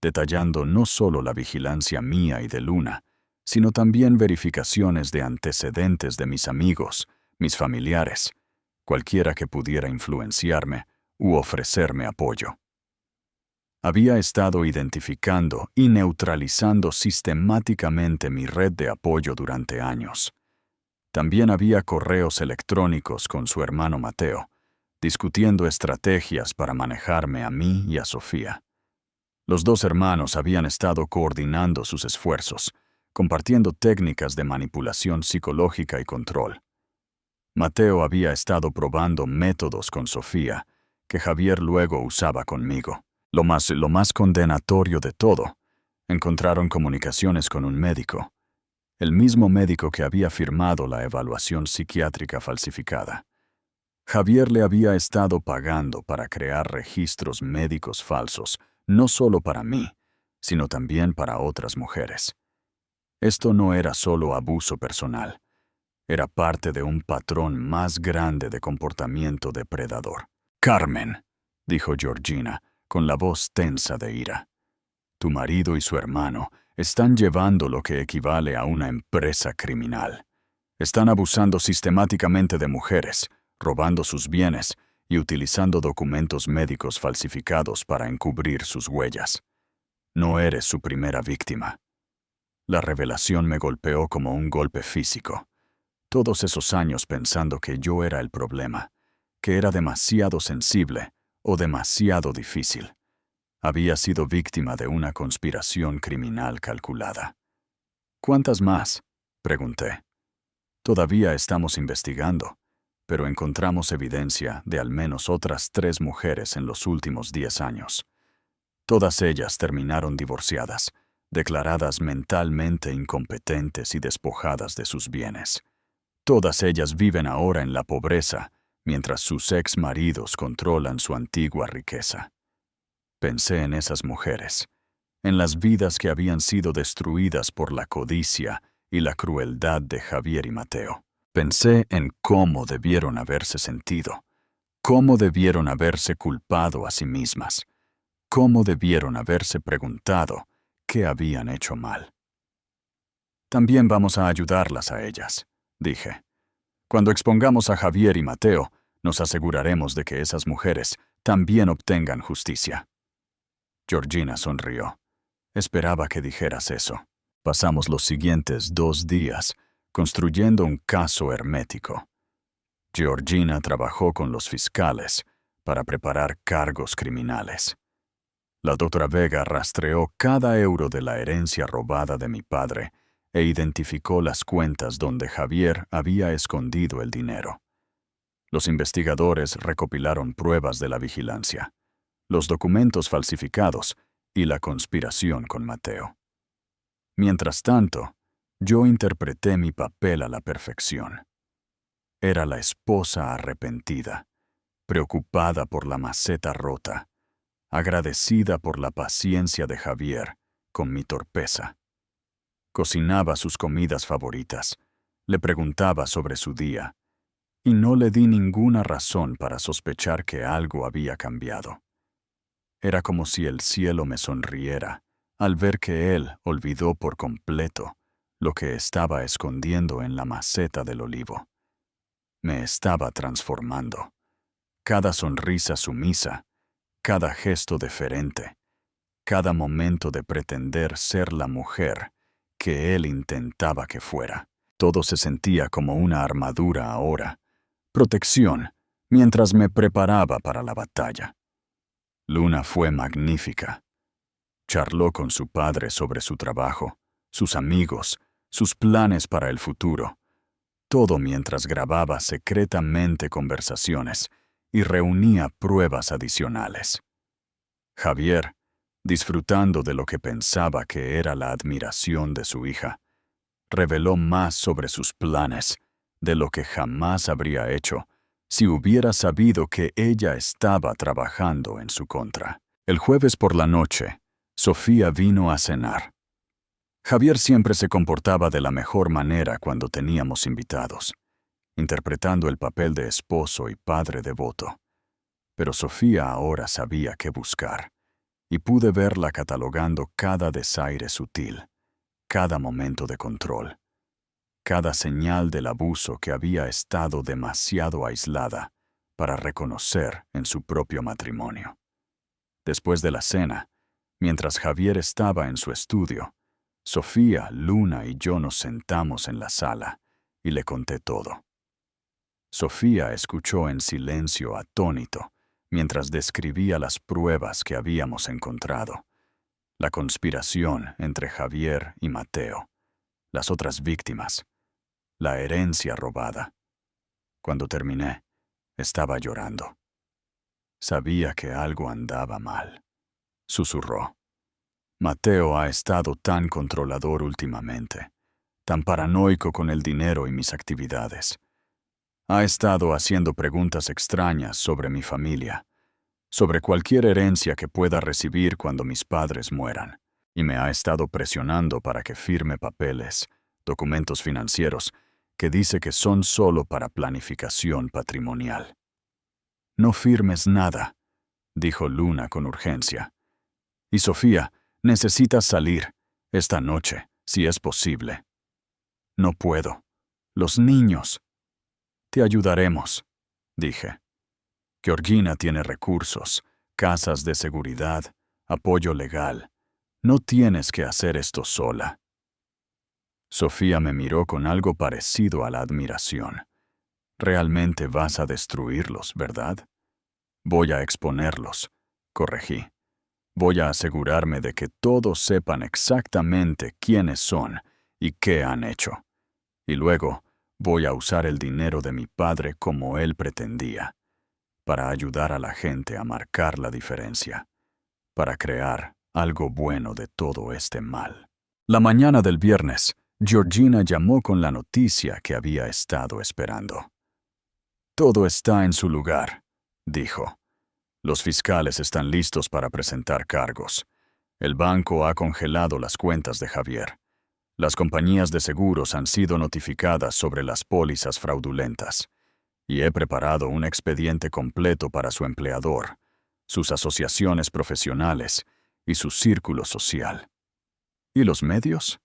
S1: detallando no solo la vigilancia mía y de Luna, sino también verificaciones de antecedentes de mis amigos, mis familiares, cualquiera que pudiera influenciarme u ofrecerme apoyo. Había estado identificando y neutralizando sistemáticamente mi red de apoyo durante años. También había correos electrónicos con su hermano Mateo, discutiendo estrategias para manejarme a mí y a Sofía. Los dos hermanos habían estado coordinando sus esfuerzos, compartiendo técnicas de manipulación psicológica y control. Mateo había estado probando métodos con Sofía, que Javier luego usaba conmigo. Lo más condenatorio de todo, encontraron comunicaciones con un médico, el mismo médico que había firmado la evaluación psiquiátrica falsificada. Javier le había estado pagando para crear registros médicos falsos, no solo para mí, sino también para otras mujeres. Esto no era solo abuso personal, era parte de un patrón más grande de comportamiento depredador. «Carmen», dijo Georgina, con la voz tensa de ira. Tu marido y su hermano están llevando lo que equivale a una empresa criminal. Están abusando sistemáticamente de mujeres, robando sus bienes y utilizando documentos médicos falsificados para encubrir sus huellas. No eres su primera víctima. La revelación me golpeó como un golpe físico. Todos esos años pensando que yo era el problema, que era demasiado sensible o demasiado difícil. Había sido víctima de una conspiración criminal calculada. ¿Cuántas más?, pregunté. Todavía estamos investigando, pero encontramos evidencia de al menos otras 3 mujeres en los últimos 10 años. Todas ellas terminaron divorciadas, declaradas mentalmente incompetentes y despojadas de sus bienes. Todas ellas viven ahora en la pobreza, mientras sus ex maridos controlan su antigua riqueza. Pensé en esas mujeres, en las vidas que habían sido destruidas por la codicia y la crueldad de Javier y Mateo. Pensé en cómo debieron haberse sentido, cómo debieron haberse culpado a sí mismas, cómo debieron haberse preguntado qué habían hecho mal. También vamos a ayudarlas a ellas, dije. Cuando expongamos a Javier y Mateo, nos aseguraremos de que esas mujeres también obtengan justicia. Georgina sonrió. Esperaba que dijeras eso. Pasamos los siguientes 2 días construyendo un caso hermético. Georgina trabajó con los fiscales para preparar cargos criminales. La doctora Vega rastreó cada euro de la herencia robada de mi padre e identificó las cuentas donde Javier había escondido el dinero. Los investigadores recopilaron pruebas de la vigilancia, los documentos falsificados y la conspiración con Mateo. Mientras tanto, yo interpreté mi papel a la perfección. Era la esposa arrepentida, preocupada por la maceta rota, agradecida por la paciencia de Javier con mi torpeza. Cocinaba sus comidas favoritas, le preguntaba sobre su día, y no le di ninguna razón para sospechar que algo había cambiado. Era como si el cielo me sonriera al ver que él olvidó por completo lo que estaba escondiendo en la maceta del olivo. Me estaba transformando. Cada sonrisa sumisa, cada gesto deferente, cada momento de pretender ser la mujer que él intentaba que fuera. Todo se sentía como una armadura ahora, protección, mientras me preparaba para la batalla. Luna fue magnífica. Charló con su padre sobre su trabajo, sus amigos, sus planes para el futuro, todo mientras grababa secretamente conversaciones y reunía pruebas adicionales. Javier, disfrutando de lo que pensaba que era la admiración de su hija, reveló más sobre sus planes de lo que jamás habría hecho si hubiera sabido que ella estaba trabajando en su contra. El jueves por la noche, Sofía vino a cenar. Javier siempre se comportaba de la mejor manera cuando teníamos invitados, interpretando el papel de esposo y padre devoto. Pero Sofía ahora sabía qué buscar, y pude verla catalogando cada desaire sutil, cada momento de control, cada señal del abuso que había estado demasiado aislada para reconocer en su propio matrimonio. Después de la cena, mientras Javier estaba en su estudio, Sofía, Luna y yo nos sentamos en la sala y le conté todo. Sofía escuchó en silencio atónito mientras describía las pruebas que habíamos encontrado, la conspiración entre Javier y Mateo, las otras víctimas, la herencia robada. Cuando terminé, estaba llorando. Sabía que algo andaba mal. Susurró. Mateo ha estado tan controlador últimamente, tan paranoico con el dinero y mis actividades. Ha estado haciendo preguntas extrañas sobre mi familia, sobre cualquier herencia que pueda recibir cuando mis padres mueran, y me ha estado presionando para que firme papeles, documentos financieros, que dice que son solo para planificación patrimonial. No firmes nada, dijo Luna con urgencia. Y Sofía, necesitas salir, esta noche, si es posible. No puedo. Los niños. Te ayudaremos, dije. Georgina tiene recursos, casas de seguridad, apoyo legal. No tienes que hacer esto sola. Sofía me miró con algo parecido a la admiración. Realmente vas a destruirlos, ¿verdad? Voy a exponerlos, corregí. Voy a asegurarme de que todos sepan exactamente quiénes son y qué han hecho. Y luego voy a usar el dinero de mi padre como él pretendía, para ayudar a la gente a marcar la diferencia, para crear algo bueno de todo este mal. La mañana del viernes, Georgina llamó con la noticia que había estado esperando. Todo está en su lugar, dijo. Los fiscales están listos para presentar cargos. El banco ha congelado las cuentas de Javier. Las compañías de seguros han sido notificadas sobre las pólizas fraudulentas. Y he preparado un expediente completo para su empleador, sus asociaciones profesionales y su círculo social. ¿Y los medios?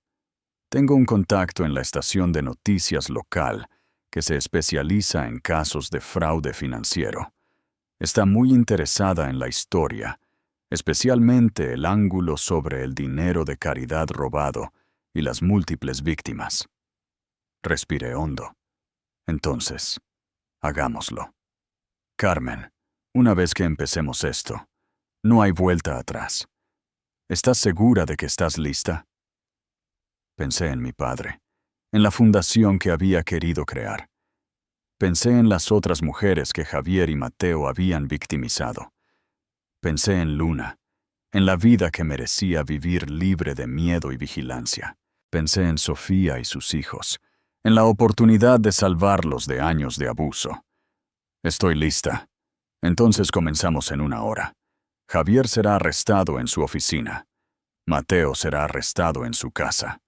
S1: Tengo un contacto en la estación de noticias local que se especializa en casos de fraude financiero. Está muy interesada en la historia, especialmente el ángulo sobre el dinero de caridad robado y las múltiples víctimas. Respiré hondo. Entonces, hagámoslo. Carmen, una vez que empecemos esto, no hay vuelta atrás. ¿Estás segura de que estás lista? Pensé en mi padre, en la fundación que había querido crear. Pensé en las otras mujeres que Javier y Mateo habían victimizado. Pensé en Luna, en la vida que merecía vivir libre de miedo y vigilancia. Pensé en Sofía y sus hijos, en la oportunidad de salvarlos de años de abuso. Estoy lista. Entonces comenzamos en 1 hora. Javier será arrestado en su oficina. Mateo será arrestado en su casa.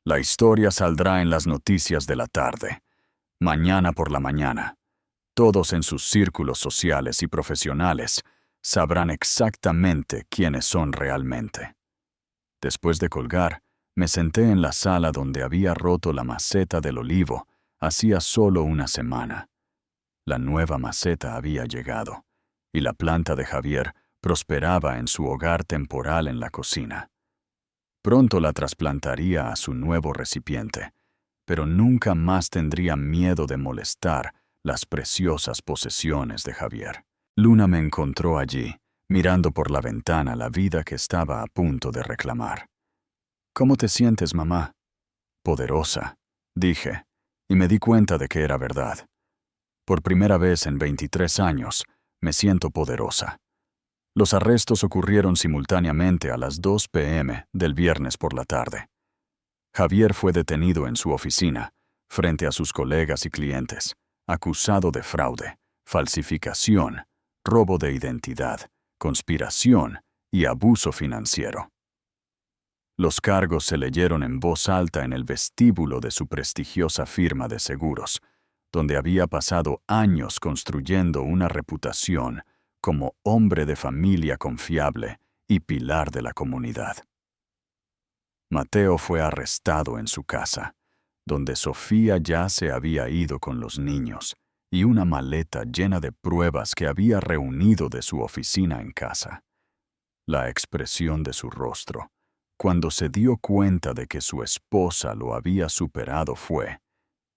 S1: La historia saldrá en las noticias de la tarde. Mañana por la mañana. Todos en sus círculos sociales y profesionales sabrán exactamente quiénes son realmente. Después de colgar, me senté en la sala donde había roto la maceta del olivo hacía solo una semana. La nueva maceta había llegado, y la planta de Javier prosperaba en su hogar temporal en la cocina. Pronto la trasplantaría a su nuevo recipiente, pero nunca más tendría miedo de molestar las preciosas posesiones de Javier. Luna me encontró allí, mirando por la ventana la vida que estaba a punto de reclamar. «¿Cómo te sientes, mamá?» «Poderosa», dije, y me di cuenta de que era verdad. Por primera vez en 23 años, me siento poderosa. Los arrestos ocurrieron simultáneamente a las 2 p.m. del viernes por la tarde. Javier fue detenido en su oficina, frente a sus colegas y clientes, acusado de fraude, falsificación, robo de identidad, conspiración y abuso financiero. Los cargos se leyeron en voz alta en el vestíbulo de su prestigiosa firma de seguros, donde había pasado años construyendo una reputación como hombre de familia confiable y pilar de la comunidad. Mateo fue arrestado en su casa, donde Sofía ya se había ido con los niños y una maleta llena de pruebas que había reunido de su oficina en casa. La expresión de su rostro, cuando se dio cuenta de que su esposa lo había superado fue,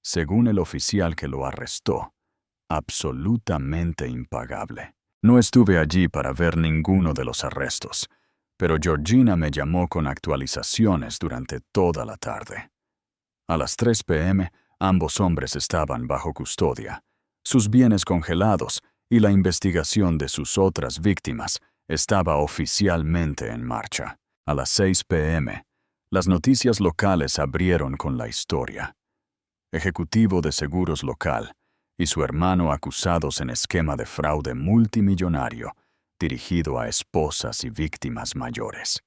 S1: según el oficial que lo arrestó, absolutamente impagable. No estuve allí para ver ninguno de los arrestos, pero Georgina me llamó con actualizaciones durante toda la tarde. A las 3 p.m., ambos hombres estaban bajo custodia, sus bienes congelados y la investigación de sus otras víctimas estaba oficialmente en marcha. A las 6 p.m., las noticias locales abrieron con la historia. Ejecutivo de seguros local y su hermano acusados en esquema de fraude multimillonario dirigido a esposas y víctimas mayores.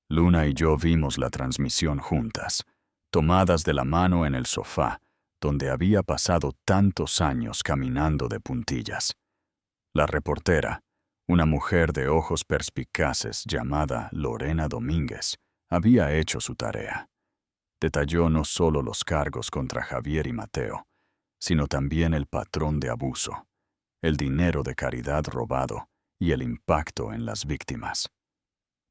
S1: Luna y yo vimos la transmisión juntas, tomadas de la mano en el sofá, donde había pasado tantos años caminando de puntillas. La reportera, una mujer de ojos perspicaces llamada Lorena Domínguez, había hecho su tarea. Detalló no solo los cargos contra Javier y Mateo, sino también el patrón de abuso, el dinero de caridad robado y el impacto en las víctimas.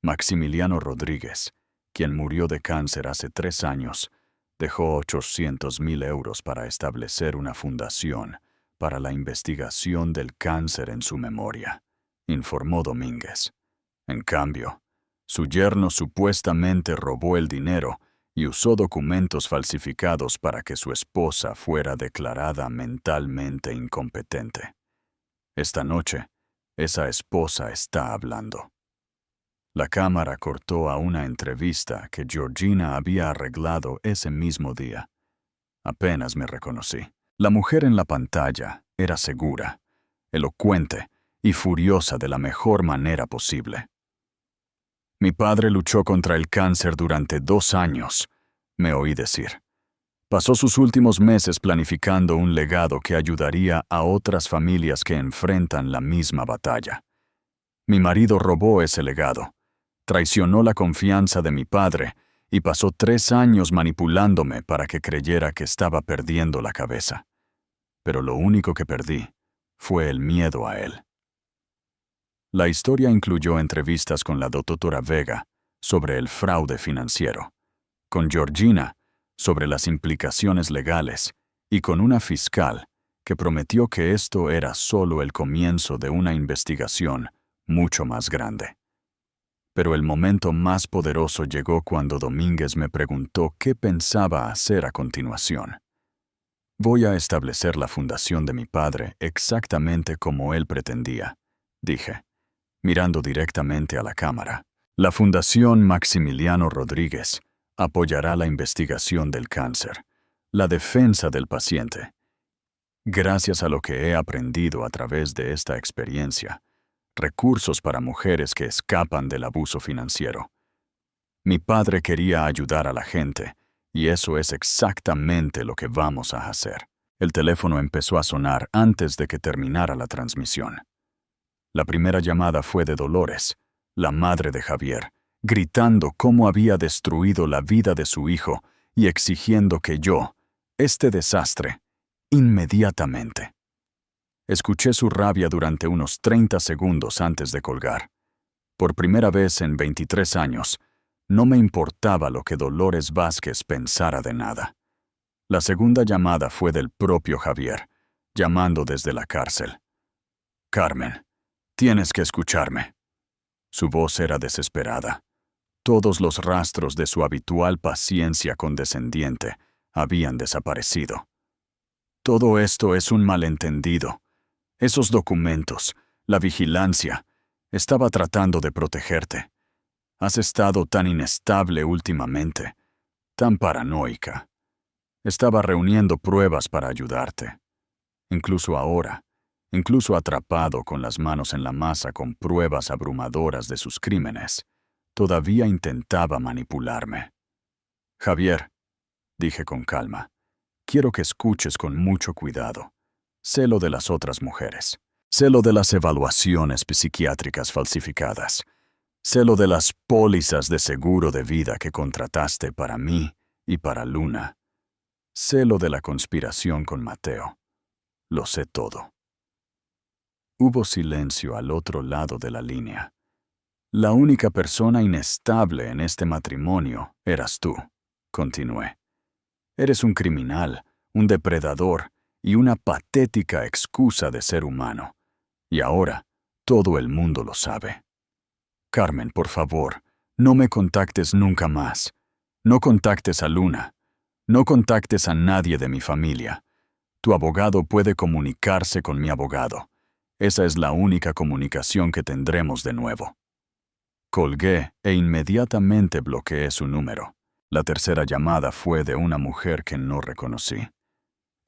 S1: Maximiliano Rodríguez, quien murió de cáncer hace 3 años, dejó 800,000 euros para establecer una fundación para la investigación del cáncer en su memoria, informó Domínguez. En cambio, su yerno supuestamente robó el dinero y usó documentos falsificados para que su esposa fuera declarada mentalmente incompetente. Esta noche, esa esposa está hablando. La cámara cortó a una entrevista que Georgina había arreglado ese mismo día. Apenas me reconocí. La mujer en la pantalla era segura, elocuente y furiosa de la mejor manera posible. Mi padre luchó contra el cáncer durante 2 años, me oí decir. Pasó sus últimos meses planificando un legado que ayudaría a otras familias que enfrentan la misma batalla. Mi marido robó ese legado, traicionó la confianza de mi padre y pasó 3 años manipulándome para que creyera que estaba perdiendo la cabeza. Pero lo único que perdí fue el miedo a él. La historia incluyó entrevistas con la doctora Vega sobre el fraude financiero, con Georgina sobre las implicaciones legales y con una fiscal que prometió que esto era solo el comienzo de una investigación mucho más grande. Pero el momento más poderoso llegó cuando Domínguez me preguntó qué pensaba hacer a continuación. «Voy a establecer la fundación de mi padre exactamente como él pretendía», dije, mirando directamente a la cámara. «La Fundación Maximiliano Rodríguez apoyará la investigación del cáncer, la defensa del paciente. Gracias a lo que he aprendido a través de esta experiencia, recursos para mujeres que escapan del abuso financiero. Mi padre quería ayudar a la gente, y eso es exactamente lo que vamos a hacer». El teléfono empezó a sonar antes de que terminara la transmisión. La primera llamada fue de Dolores, la madre de Javier, gritando cómo había destruido la vida de su hijo y exigiendo que yo, este desastre, inmediatamente. Escuché su rabia durante unos 30 segundos antes de colgar. Por primera vez en 23 años, no me importaba lo que Dolores Vázquez pensara de nada. La segunda llamada fue del propio Javier, llamando desde la cárcel. «Carmen, tienes que escucharme». Su voz era desesperada. Todos los rastros de su habitual paciencia condescendiente habían desaparecido. «Todo esto es un malentendido. Esos documentos, la vigilancia, estaba tratando de protegerte. Has estado tan inestable últimamente, tan paranoica. Estaba reuniendo pruebas para ayudarte. Incluso ahora, incluso atrapado con las manos en la masa con pruebas abrumadoras de sus crímenes, todavía intentaba manipularme». «Javier», dije con calma, «quiero que escuches con mucho cuidado. Sé lo de las otras mujeres. Sé lo de las evaluaciones psiquiátricas falsificadas. Sé lo de las pólizas de seguro de vida que contrataste para mí y para Luna. Sé lo de la conspiración con Mateo. Lo sé todo». Hubo silencio al otro lado de la línea. «La única persona inestable en este matrimonio eras tú», continué. «Eres un criminal, un depredador y una patética excusa de ser humano. Y ahora, todo el mundo lo sabe. Carmen, por favor, no me contactes nunca más. No contactes a Luna. No contactes a nadie de mi familia. Tu abogado puede comunicarse con mi abogado. Esa es la única comunicación que tendremos de nuevo». Colgué e inmediatamente bloqueé su número. La tercera llamada fue de una mujer que no reconocí.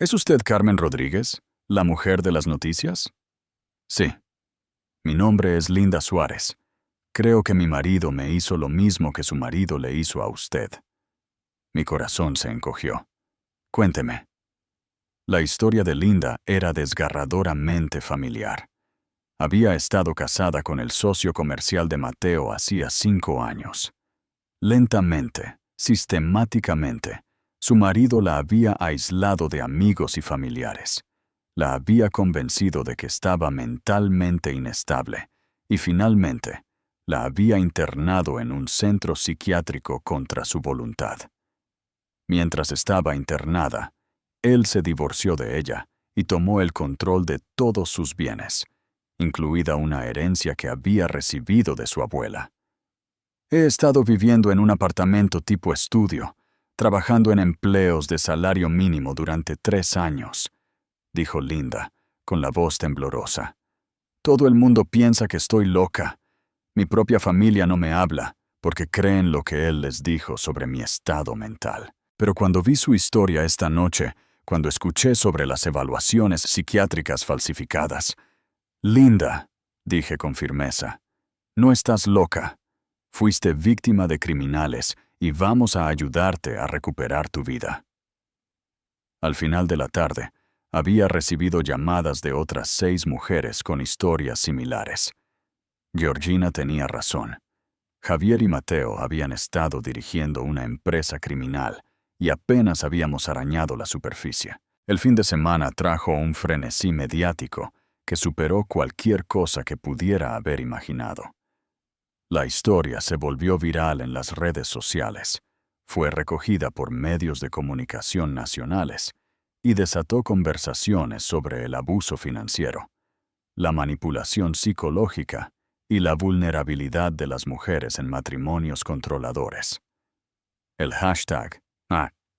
S1: «¿Es usted Carmen Rodríguez, la mujer de las noticias?» «Sí. Mi nombre es Linda Suárez. Creo que mi marido me hizo lo mismo que su marido le hizo a usted». Mi corazón se encogió. «Cuénteme». La historia de Linda era desgarradoramente familiar. Había estado casada con el socio comercial de Mateo hacía 5 años. Lentamente, sistemáticamente, su marido la había aislado de amigos y familiares. La había convencido de que estaba mentalmente inestable y finalmente la había internado en un centro psiquiátrico contra su voluntad. Mientras estaba internada, él se divorció de ella y tomó el control de todos sus bienes, incluida una herencia que había recibido de su abuela. «He estado viviendo en un apartamento tipo estudio, trabajando en empleos de salario mínimo durante 3 años», dijo Linda, con la voz temblorosa. «Todo el mundo piensa que estoy loca. Mi propia familia no me habla, porque creen lo que él les dijo sobre mi estado mental. Pero cuando vi su historia esta noche, cuando escuché sobre las evaluaciones psiquiátricas falsificadas, Linda», dije con firmeza, «no estás loca. Fuiste víctima de criminales y vamos a ayudarte a recuperar tu vida». Al final de la tarde, había recibido llamadas de otras 6 mujeres con historias similares. Georgina tenía razón. Javier y Mateo habían estado dirigiendo una empresa criminal y apenas habíamos arañado la superficie. El fin de semana trajo un frenesí mediático que superó cualquier cosa que pudiera haber imaginado. La historia se volvió viral en las redes sociales, fue recogida por medios de comunicación nacionales y desató conversaciones sobre el abuso financiero, la manipulación psicológica y la vulnerabilidad de las mujeres en matrimonios controladores. El hashtag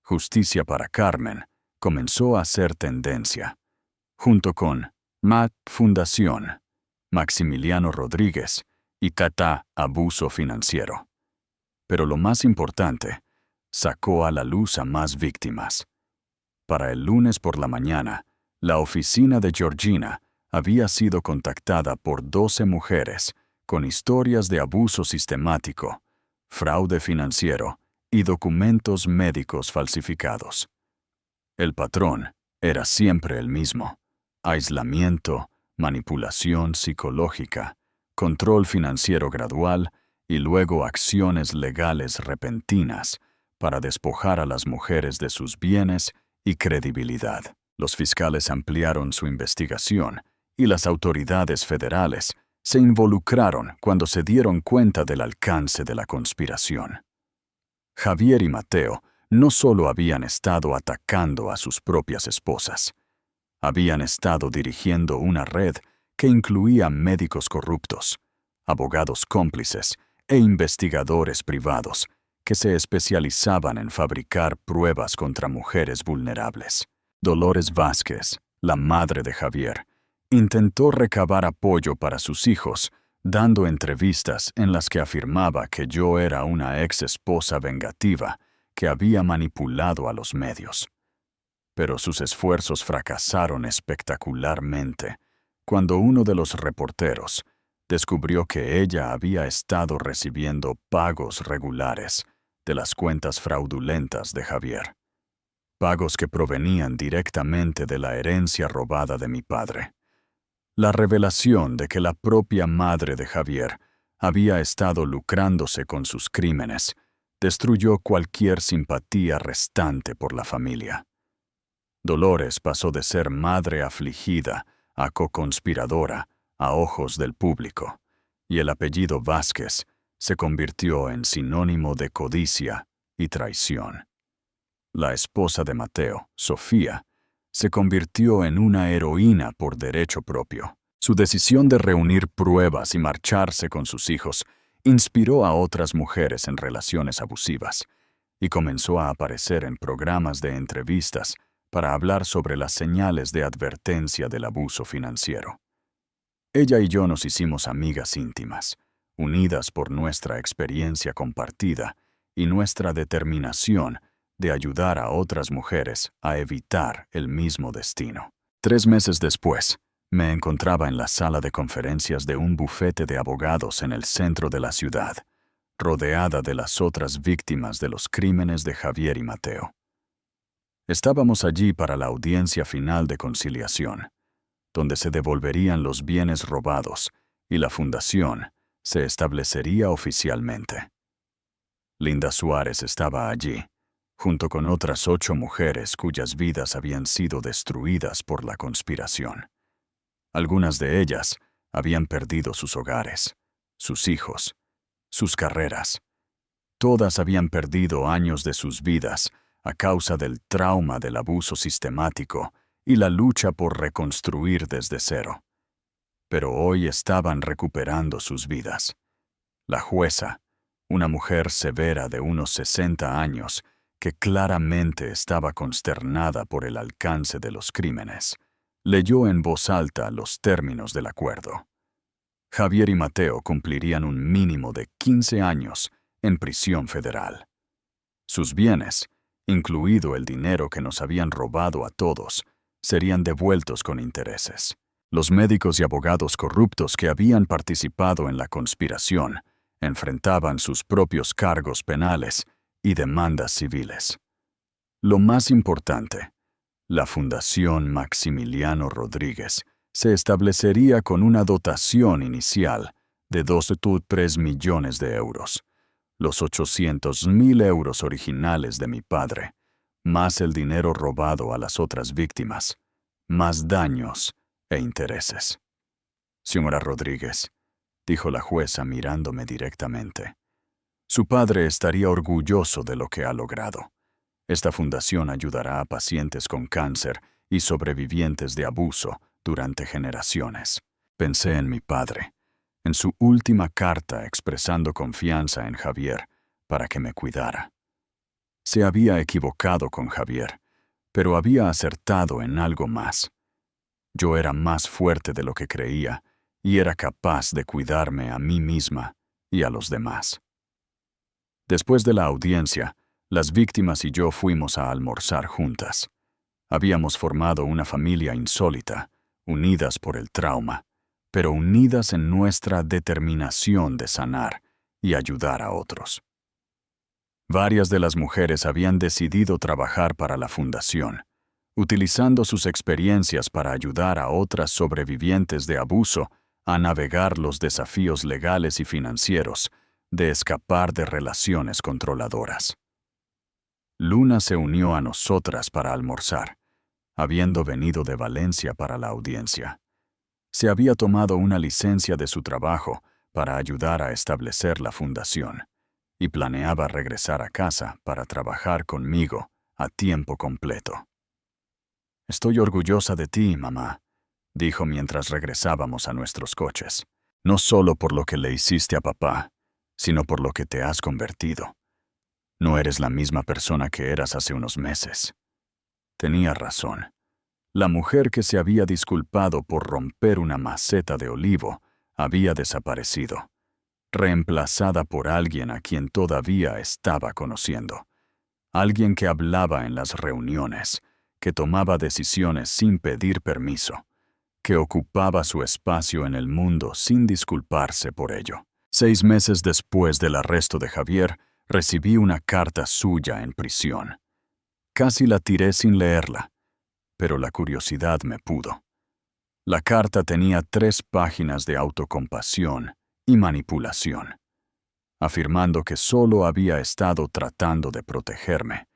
S1: #Justicia para Carmen comenzó a ser tendencia, junto con MAT Fundación, Maximiliano Rodríguez y Cata Abuso Financiero. Pero lo más importante, sacó a la luz a más víctimas. Para el lunes por la mañana, la oficina de Georgina había sido contactada por 12 mujeres con historias de abuso sistemático, fraude financiero y documentos médicos falsificados. El patrón era siempre el mismo: aislamiento, manipulación psicológica, control financiero gradual y luego acciones legales repentinas para despojar a las mujeres de sus bienes y credibilidad. Los fiscales ampliaron su investigación y las autoridades federales se involucraron cuando se dieron cuenta del alcance de la conspiración. Javier y Mateo no solo habían estado atacando a sus propias esposas, habían estado dirigiendo una red que incluía médicos corruptos, abogados cómplices e investigadores privados que se especializaban en fabricar pruebas contra mujeres vulnerables. Dolores Vázquez, la madre de Javier, intentó recabar apoyo para sus hijos, dando entrevistas en las que afirmaba que yo era una ex esposa vengativa que había manipulado a los medios. Pero sus esfuerzos fracasaron espectacularmente cuando uno de los reporteros descubrió que ella había estado recibiendo pagos regulares de las cuentas fraudulentas de Javier. Pagos que provenían directamente de la herencia robada de mi padre. La revelación de que la propia madre de Javier había estado lucrándose con sus crímenes destruyó cualquier simpatía restante por la familia. Dolores pasó de ser madre afligida a coconspiradora a ojos del público, y el apellido Vázquez se convirtió en sinónimo de codicia y traición. La esposa de Mateo, Sofía, se convirtió en una heroína por derecho propio. Su decisión de reunir pruebas y marcharse con sus hijos inspiró a otras mujeres en relaciones abusivas y comenzó a aparecer en programas de entrevistas para hablar sobre las señales de advertencia del abuso financiero. Ella y yo nos hicimos amigas íntimas, unidas por nuestra experiencia compartida y nuestra determinación de ayudar a otras mujeres a evitar el mismo destino. 3 meses después, me encontraba en la sala de conferencias de un bufete de abogados en el centro de la ciudad, rodeada de las otras víctimas de los crímenes de Javier y Mateo. Estábamos allí para la audiencia final de conciliación, donde se devolverían los bienes robados y la fundación se establecería oficialmente. Linda Suárez estaba allí, junto con otras 8 mujeres cuyas vidas habían sido destruidas por la conspiración. Algunas de ellas habían perdido sus hogares, sus hijos, sus carreras. Todas habían perdido años de sus vidas a causa del trauma del abuso sistemático y la lucha por reconstruir desde cero. Pero hoy estaban recuperando sus vidas. La jueza, una mujer severa de unos 60 años, que claramente estaba consternada por el alcance de los crímenes, leyó en voz alta los términos del acuerdo. Javier y Mateo cumplirían un mínimo de 15 años en prisión federal. Sus bienes, incluido el dinero que nos habían robado a todos, serían devueltos con intereses. Los médicos y abogados corruptos que habían participado en la conspiración enfrentaban sus propios cargos penales y demandas civiles. Lo más importante, la Fundación Maximiliano Rodríguez se establecería con una dotación inicial de 2,3 millones de euros, los 800.000 euros originales de mi padre, más el dinero robado a las otras víctimas, más daños e intereses. Señora Rodríguez, dijo la jueza mirándome directamente, su padre estaría orgulloso de lo que ha logrado. Esta fundación ayudará a pacientes con cáncer y sobrevivientes de abuso durante generaciones. Pensé en mi padre, en su última carta expresando confianza en Javier para que me cuidara. Se había equivocado con Javier, pero había acertado en algo más. Yo era más fuerte de lo que creía y era capaz de cuidarme a mí misma y a los demás. Después de la audiencia, las víctimas y yo fuimos a almorzar juntas. Habíamos formado una familia insólita, unidas por el trauma, pero unidas en nuestra determinación de sanar y ayudar a otros. Varias de las mujeres habían decidido trabajar para la fundación, utilizando sus experiencias para ayudar a otras sobrevivientes de abuso a navegar los desafíos legales y financieros de escapar de relaciones controladoras. Luna se unió a nosotras para almorzar, habiendo venido de Valencia para la audiencia. Se había tomado una licencia de su trabajo para ayudar a establecer la fundación y planeaba regresar a casa para trabajar conmigo a tiempo completo. «Estoy orgullosa de ti, mamá», dijo mientras regresábamos a nuestros coches, «no solo por lo que le hiciste a papá, sino por lo que te has convertido. No eres la misma persona que eras hace unos meses». Tenía razón. La mujer que se había disculpado por romper una maceta de olivo había desaparecido, reemplazada por alguien a quien todavía estaba conociendo. Alguien que hablaba en las reuniones, que tomaba decisiones sin pedir permiso, que ocupaba su espacio en el mundo sin disculparse por ello. 6 meses después del arresto de Javier, recibí una carta suya en prisión. Casi la tiré sin leerla, pero la curiosidad me pudo. La carta tenía 3 páginas de autocompasión y manipulación, afirmando que solo había estado tratando de protegerme,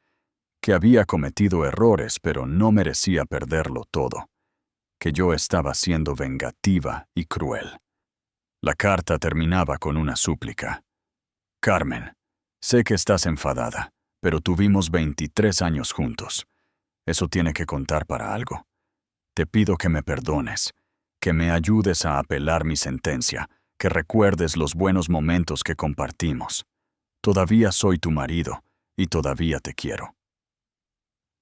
S1: que había cometido errores pero no merecía perderlo todo, que yo estaba siendo vengativa y cruel. La carta terminaba con una súplica. «Carmen, sé que estás enfadada, pero tuvimos 23 años juntos. Eso tiene que contar para algo. Te pido que me perdones, que me ayudes a apelar mi sentencia, que recuerdes los buenos momentos que compartimos. Todavía soy tu marido y todavía te quiero».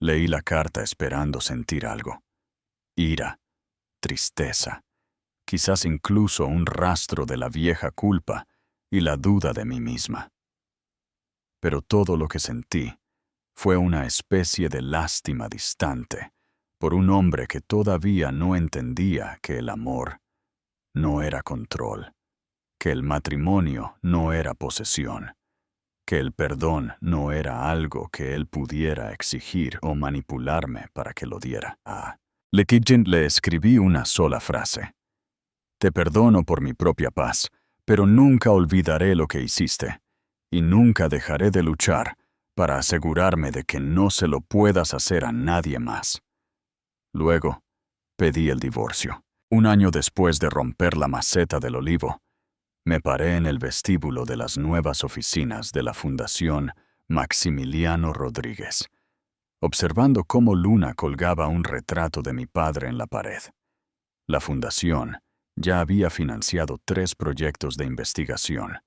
S1: Leí la carta esperando sentir algo. Ira, tristeza, quizás incluso un rastro de la vieja culpa y la duda de mí misma. Pero todo lo que sentí fue una especie de lástima distante por un hombre que todavía no entendía que el amor no era control, que el matrimonio no era posesión, que el perdón no era algo que él pudiera exigir o manipularme para que lo diera. A Lekidjen le escribí una sola frase. «Te perdono por mi propia paz, pero nunca olvidaré lo que hiciste, y nunca dejaré de luchar para asegurarme de que no se lo puedas hacer a nadie más». Luego, pedí el divorcio. 1 año después de romper la maceta del olivo, me paré en el vestíbulo de las nuevas oficinas de la Fundación Maximiliano Rodríguez, observando cómo Luna colgaba un retrato de mi padre en la pared. La fundación ya había financiado 3 proyectos de investigación,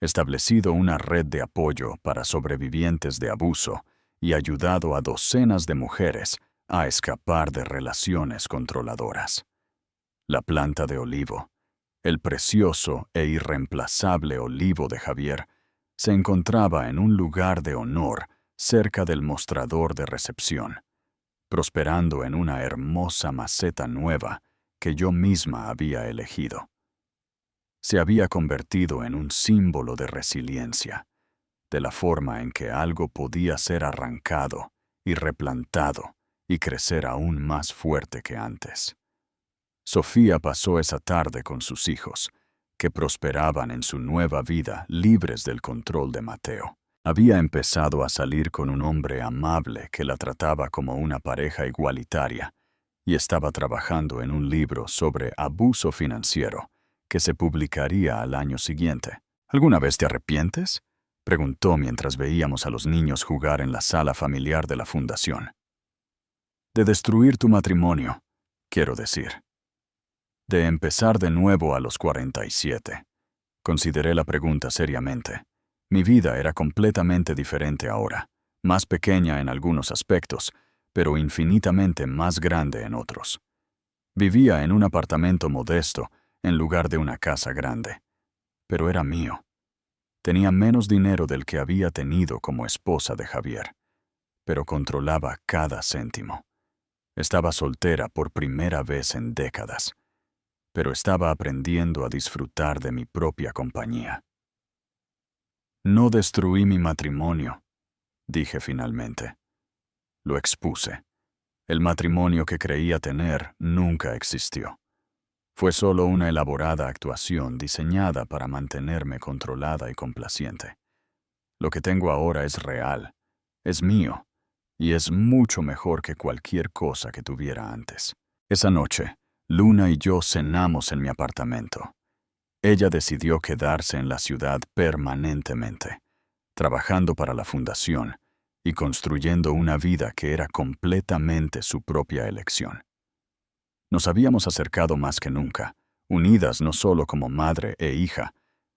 S1: establecido una red de apoyo para sobrevivientes de abuso y ayudado a docenas de mujeres a escapar de relaciones controladoras. La planta de olivo, el precioso e irreemplazable olivo de Javier, se encontraba en un lugar de honor cerca del mostrador de recepción, prosperando en una hermosa maceta nueva que yo misma había elegido. Se había convertido en un símbolo de resiliencia, de la forma en que algo podía ser arrancado y replantado y crecer aún más fuerte que antes. Sofía pasó esa tarde con sus hijos, que prosperaban en su nueva vida libres del control de Mateo. Había empezado a salir con un hombre amable que la trataba como una pareja igualitaria y estaba trabajando en un libro sobre abuso financiero que se publicaría al año siguiente. ¿Alguna vez te arrepientes?, preguntó mientras veíamos a los niños jugar en la sala familiar de la fundación. De destruir tu matrimonio, quiero decir. De empezar de nuevo a los 47. Consideré la pregunta seriamente. Mi vida era completamente diferente ahora, más pequeña en algunos aspectos, pero infinitamente más grande en otros. Vivía en un apartamento modesto en lugar de una casa grande, pero era mío. Tenía menos dinero del que había tenido como esposa de Javier, pero controlaba cada céntimo. Estaba soltera por primera vez en décadas, pero estaba aprendiendo a disfrutar de mi propia compañía. No destruí mi matrimonio, dije finalmente. Lo expuse. El matrimonio que creía tener nunca existió. Fue solo una elaborada actuación diseñada para mantenerme controlada y complaciente. Lo que tengo ahora es real, es mío, y es mucho mejor que cualquier cosa que tuviera antes. Esa noche, Luna y yo cenamos en mi apartamento. Ella decidió quedarse en la ciudad permanentemente, trabajando para la fundación y construyendo una vida que era completamente su propia elección. Nos habíamos acercado más que nunca, unidas no solo como madre e hija,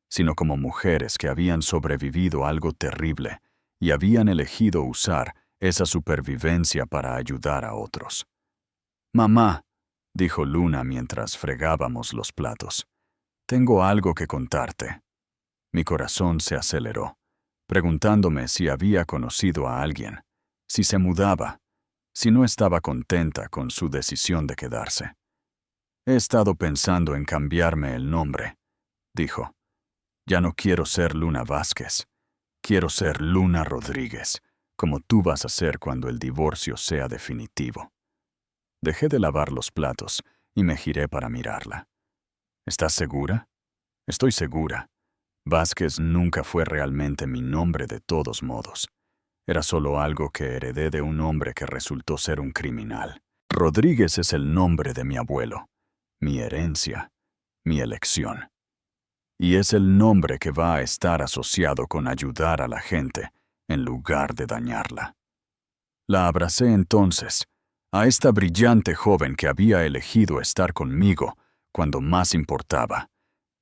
S1: sino como mujeres que habían sobrevivido a algo terrible y habían elegido usar esa supervivencia para ayudar a otros. «Mamá», dijo Luna mientras fregábamos los platos, «tengo algo que contarte». Mi corazón se aceleró, preguntándome si había conocido a alguien, si se mudaba, si no estaba contenta con su decisión de quedarse. «He estado pensando en cambiarme el nombre», dijo. «Ya no quiero ser Luna Vázquez. Quiero ser Luna Rodríguez, como tú vas a ser cuando el divorcio sea definitivo». Dejé de lavar los platos y me giré para mirarla. «¿Estás segura?» «Estoy segura. Vázquez nunca fue realmente mi nombre de todos modos. Era solo algo que heredé de un hombre que resultó ser un criminal. Rodríguez es el nombre de mi abuelo, mi herencia, mi elección. Y es el nombre que va a estar asociado con ayudar a la gente en lugar de dañarla». La abracé entonces, a esta brillante joven que había elegido estar conmigo cuando más importaba,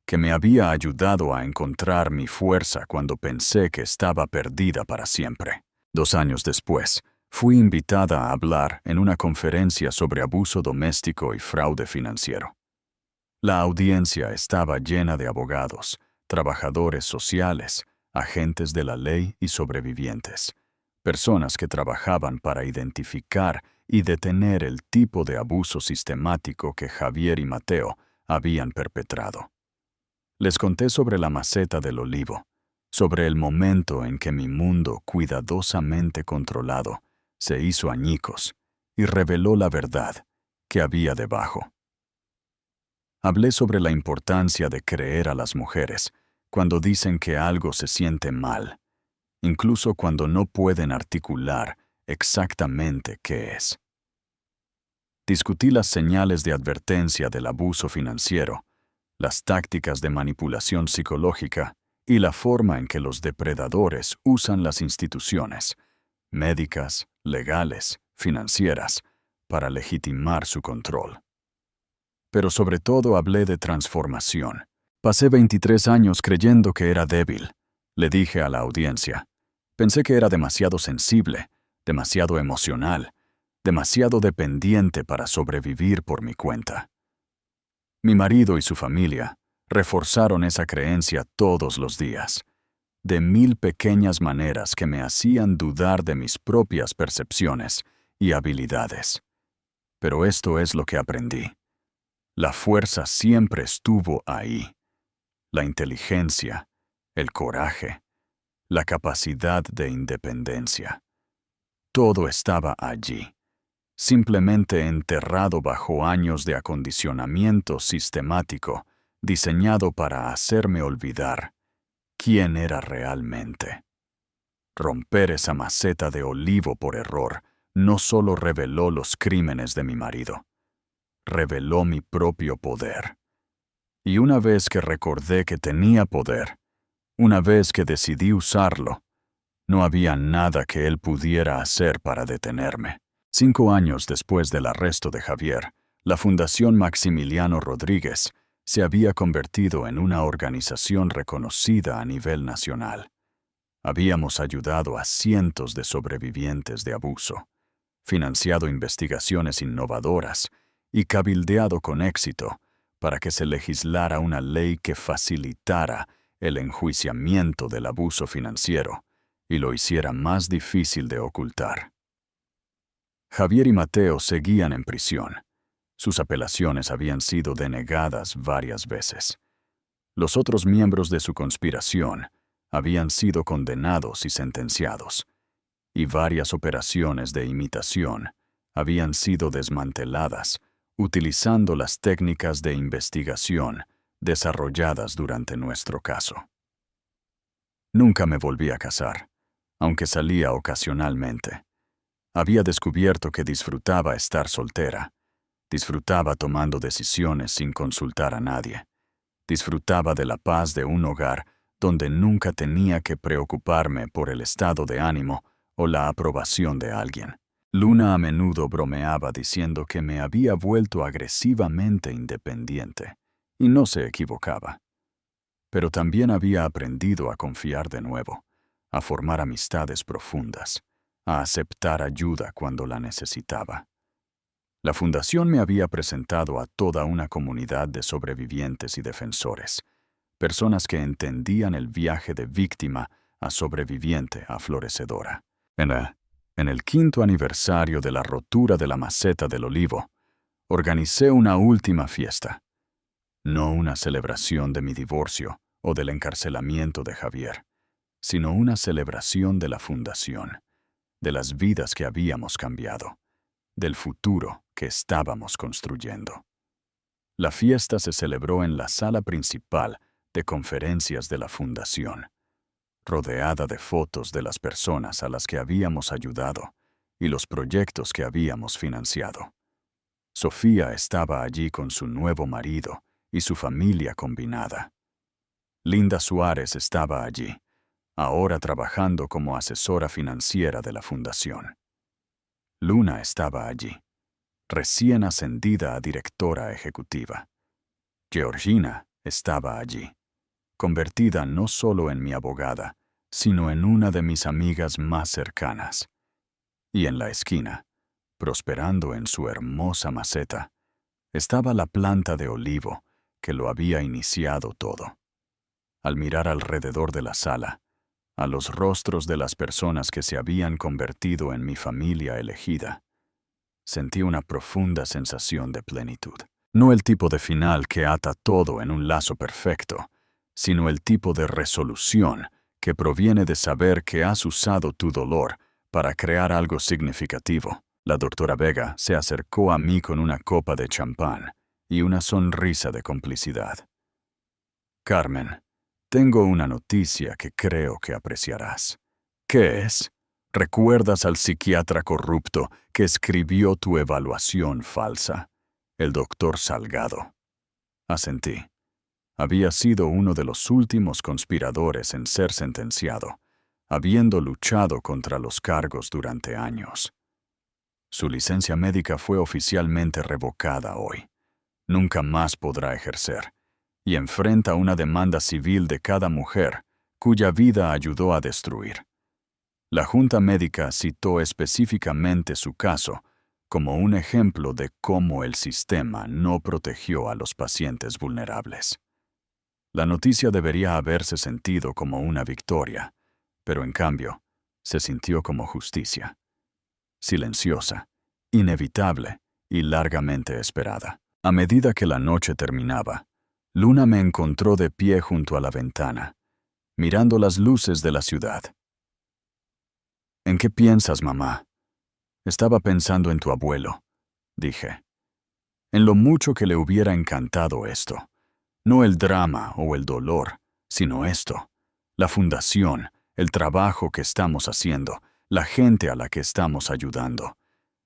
S1: que me había ayudado a encontrar mi fuerza cuando pensé que estaba perdida para siempre. 2 años después, fui invitada a hablar en una conferencia sobre abuso doméstico y fraude financiero. La audiencia estaba llena de abogados, trabajadores sociales, agentes de la ley y sobrevivientes, personas que trabajaban para identificar y detener el tipo de abuso sistemático que Javier y Mateo habían perpetrado. Les conté sobre la maceta del olivo, sobre el momento en que mi mundo cuidadosamente controlado se hizo añicos y reveló la verdad que había debajo. Hablé sobre la importancia de creer a las mujeres cuando dicen que algo se siente mal, incluso cuando no pueden articular exactamente qué es. Discutí las señales de advertencia del abuso financiero, las tácticas de manipulación psicológica y la forma en que los depredadores usan las instituciones, médicas, legales, financieras, para legitimar su control. Pero sobre todo hablé de transformación. Pasé 23 años creyendo que era débil, le dije a la audiencia. Pensé que era demasiado sensible, demasiado emocional, demasiado dependiente para sobrevivir por mi cuenta. Mi marido y su familia reforzaron esa creencia todos los días, de 1000 pequeñas maneras que me hacían dudar de mis propias percepciones y habilidades. Pero esto es lo que aprendí. La fuerza siempre estuvo ahí. La inteligencia, el coraje, la capacidad de independencia. Todo estaba allí, simplemente enterrado bajo años de acondicionamiento sistemático diseñado para hacerme olvidar quién era realmente. Romper esa maceta de olivo por error no solo reveló los crímenes de mi marido, reveló mi propio poder. Y una vez que recordé que tenía poder, una vez que decidí usarlo, no había nada que él pudiera hacer para detenerme. 5 años después del arresto de Javier, la Fundación Maximiliano Rodríguez se había convertido en una organización reconocida a nivel nacional. Habíamos ayudado a cientos de sobrevivientes de abuso, financiado investigaciones innovadoras y cabildeado con éxito para que se legislara una ley que facilitara el enjuiciamiento del abuso financiero y lo hiciera más difícil de ocultar. Javier y Mateo seguían en prisión. Sus apelaciones habían sido denegadas varias veces. Los otros miembros de su conspiración habían sido condenados y sentenciados, y varias operaciones de imitación habían sido desmanteladas utilizando las técnicas de investigación desarrolladas durante nuestro caso. Nunca me volví a casar, aunque salía ocasionalmente. Había descubierto que disfrutaba estar soltera, disfrutaba tomando decisiones sin consultar a nadie, disfrutaba de la paz de un hogar donde nunca tenía que preocuparme por el estado de ánimo o la aprobación de alguien. Luna a menudo bromeaba diciendo que me había vuelto agresivamente independiente, y no se equivocaba. Pero también había aprendido a confiar de nuevo, a formar amistades profundas, a aceptar ayuda cuando la necesitaba. La fundación me había presentado a toda una comunidad de sobrevivientes y defensores, personas que entendían el viaje de víctima a sobreviviente a florecedora. En el 5º aniversario de la rotura de la maceta del olivo, organicé una última fiesta. No una celebración de mi divorcio o del encarcelamiento de Javier, sino una celebración de la fundación, de las vidas que habíamos cambiado, del futuro que estábamos construyendo. La fiesta se celebró en la sala principal de conferencias de la fundación, rodeada de fotos de las personas a las que habíamos ayudado y los proyectos que habíamos financiado. Sofía estaba allí con su nuevo marido y su familia combinada. Linda Suárez estaba allí, ahora trabajando como asesora financiera de la fundación. Luna estaba allí, recién ascendida a directora ejecutiva. Georgina estaba allí, convertida no solo en mi abogada, sino en una de mis amigas más cercanas. Y en la esquina, prosperando en su hermosa maceta, estaba la planta de olivo que lo había iniciado todo. Al mirar alrededor de la sala, a los rostros de las personas que se habían convertido en mi familia elegida, sentí una profunda sensación de plenitud. No el tipo de final que ata todo en un lazo perfecto, sino el tipo de resolución que proviene de saber que has usado tu dolor para crear algo significativo. La doctora Vega se acercó a mí con una copa de champán y una sonrisa de complicidad. Carmen, tengo una noticia que creo que apreciarás. ¿Qué es? ¿Recuerdas al psiquiatra corrupto que escribió tu evaluación falsa? El doctor Salgado. Asentí. Había sido uno de los últimos conspiradores en ser sentenciado, habiendo luchado contra los cargos durante años. Su licencia médica fue oficialmente revocada hoy. Nunca más podrá ejercer, y enfrenta una demanda civil de cada mujer cuya vida ayudó a destruir. La Junta Médica citó específicamente su caso como un ejemplo de cómo el sistema no protegió a los pacientes vulnerables. La noticia debería haberse sentido como una victoria, pero en cambio, se sintió como justicia. Silenciosa, inevitable y largamente esperada. A medida que la noche terminaba, Luna me encontró de pie junto a la ventana, mirando las luces de la ciudad. ¿En qué piensas, mamá? Estaba pensando en tu abuelo, dije. En lo mucho que le hubiera encantado esto, No el drama o el dolor, sino esto, la fundación, el trabajo que estamos haciendo, la gente a la que estamos ayudando.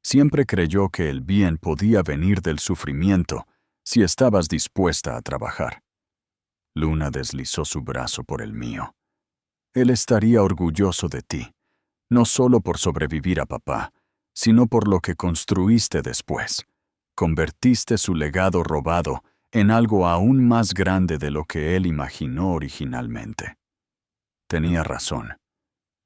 S1: Siempre creyó que el bien podía venir del sufrimiento si estabas dispuesta a trabajar. Luna deslizó su brazo por el mío. Él estaría orgulloso de ti, no solo por sobrevivir a papá, sino por lo que construiste después. Convertiste su legado robado en algo aún más grande de lo que él imaginó originalmente. Tenía razón.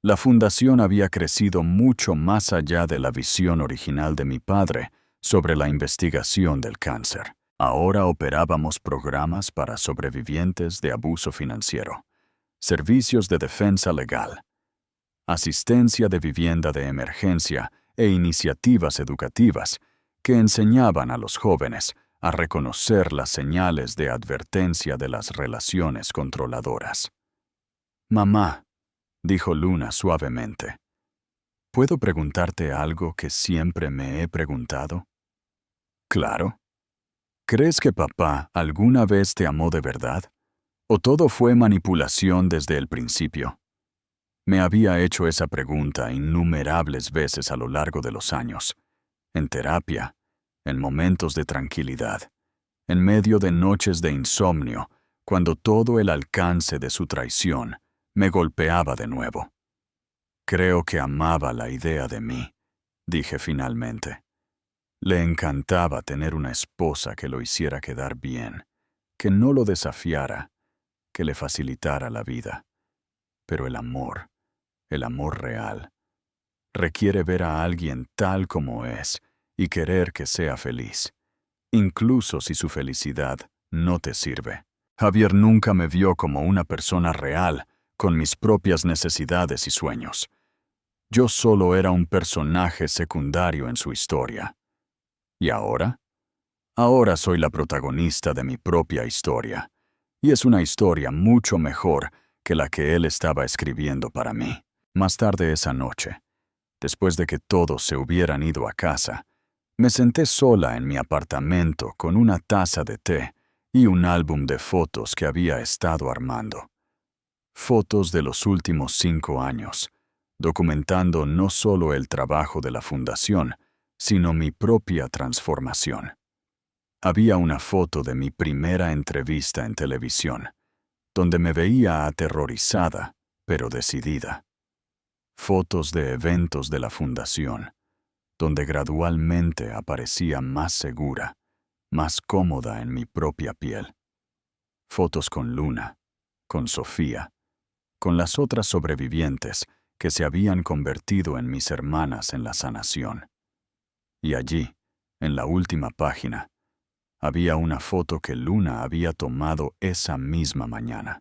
S1: La fundación había crecido mucho más allá de la visión original de mi padre sobre la investigación del cáncer. Ahora operábamos programas para sobrevivientes de abuso financiero, servicios de defensa legal, asistencia de vivienda de emergencia e iniciativas educativas que enseñaban a los jóvenes a reconocer las señales de advertencia de las relaciones controladoras. Mamá, dijo Luna suavemente, ¿puedo preguntarte algo que siempre me he preguntado? Claro. ¿Crees que papá alguna vez te amó de verdad? ¿O todo fue manipulación desde el principio? Me había hecho esa pregunta innumerables veces a lo largo de los años, en terapia, en momentos de tranquilidad, en medio de noches de insomnio, cuando todo el alcance de su traición me golpeaba de nuevo. Creo que amaba la idea de mí, dije finalmente. Le encantaba tener una esposa que lo hiciera quedar bien, que no lo desafiara, que le facilitara la vida. Pero el amor real, requiere ver a alguien tal como es y querer que sea feliz, incluso si su felicidad no te sirve. Javier nunca me vio como una persona real, con mis propias necesidades y sueños. Yo solo era un personaje secundario en su historia. ¿Y ahora? Ahora soy la protagonista de mi propia historia, y es una historia mucho mejor que la que él estaba escribiendo para mí. Más tarde esa noche, después de que todos se hubieran ido a casa, me senté sola en mi apartamento con una taza de té y un álbum de fotos que había estado armando. Fotos de los últimos 5 años, documentando no solo el trabajo de la fundación, sino mi propia transformación. Había una foto de mi primera entrevista en televisión, donde me veía aterrorizada, pero decidida. Fotos de eventos de la fundación, donde gradualmente aparecía más segura, más cómoda en mi propia piel. Fotos con Luna, con Sofía, con las otras sobrevivientes que se habían convertido en mis hermanas en la sanación. Y allí, en la última página, había una foto que Luna había tomado esa misma mañana.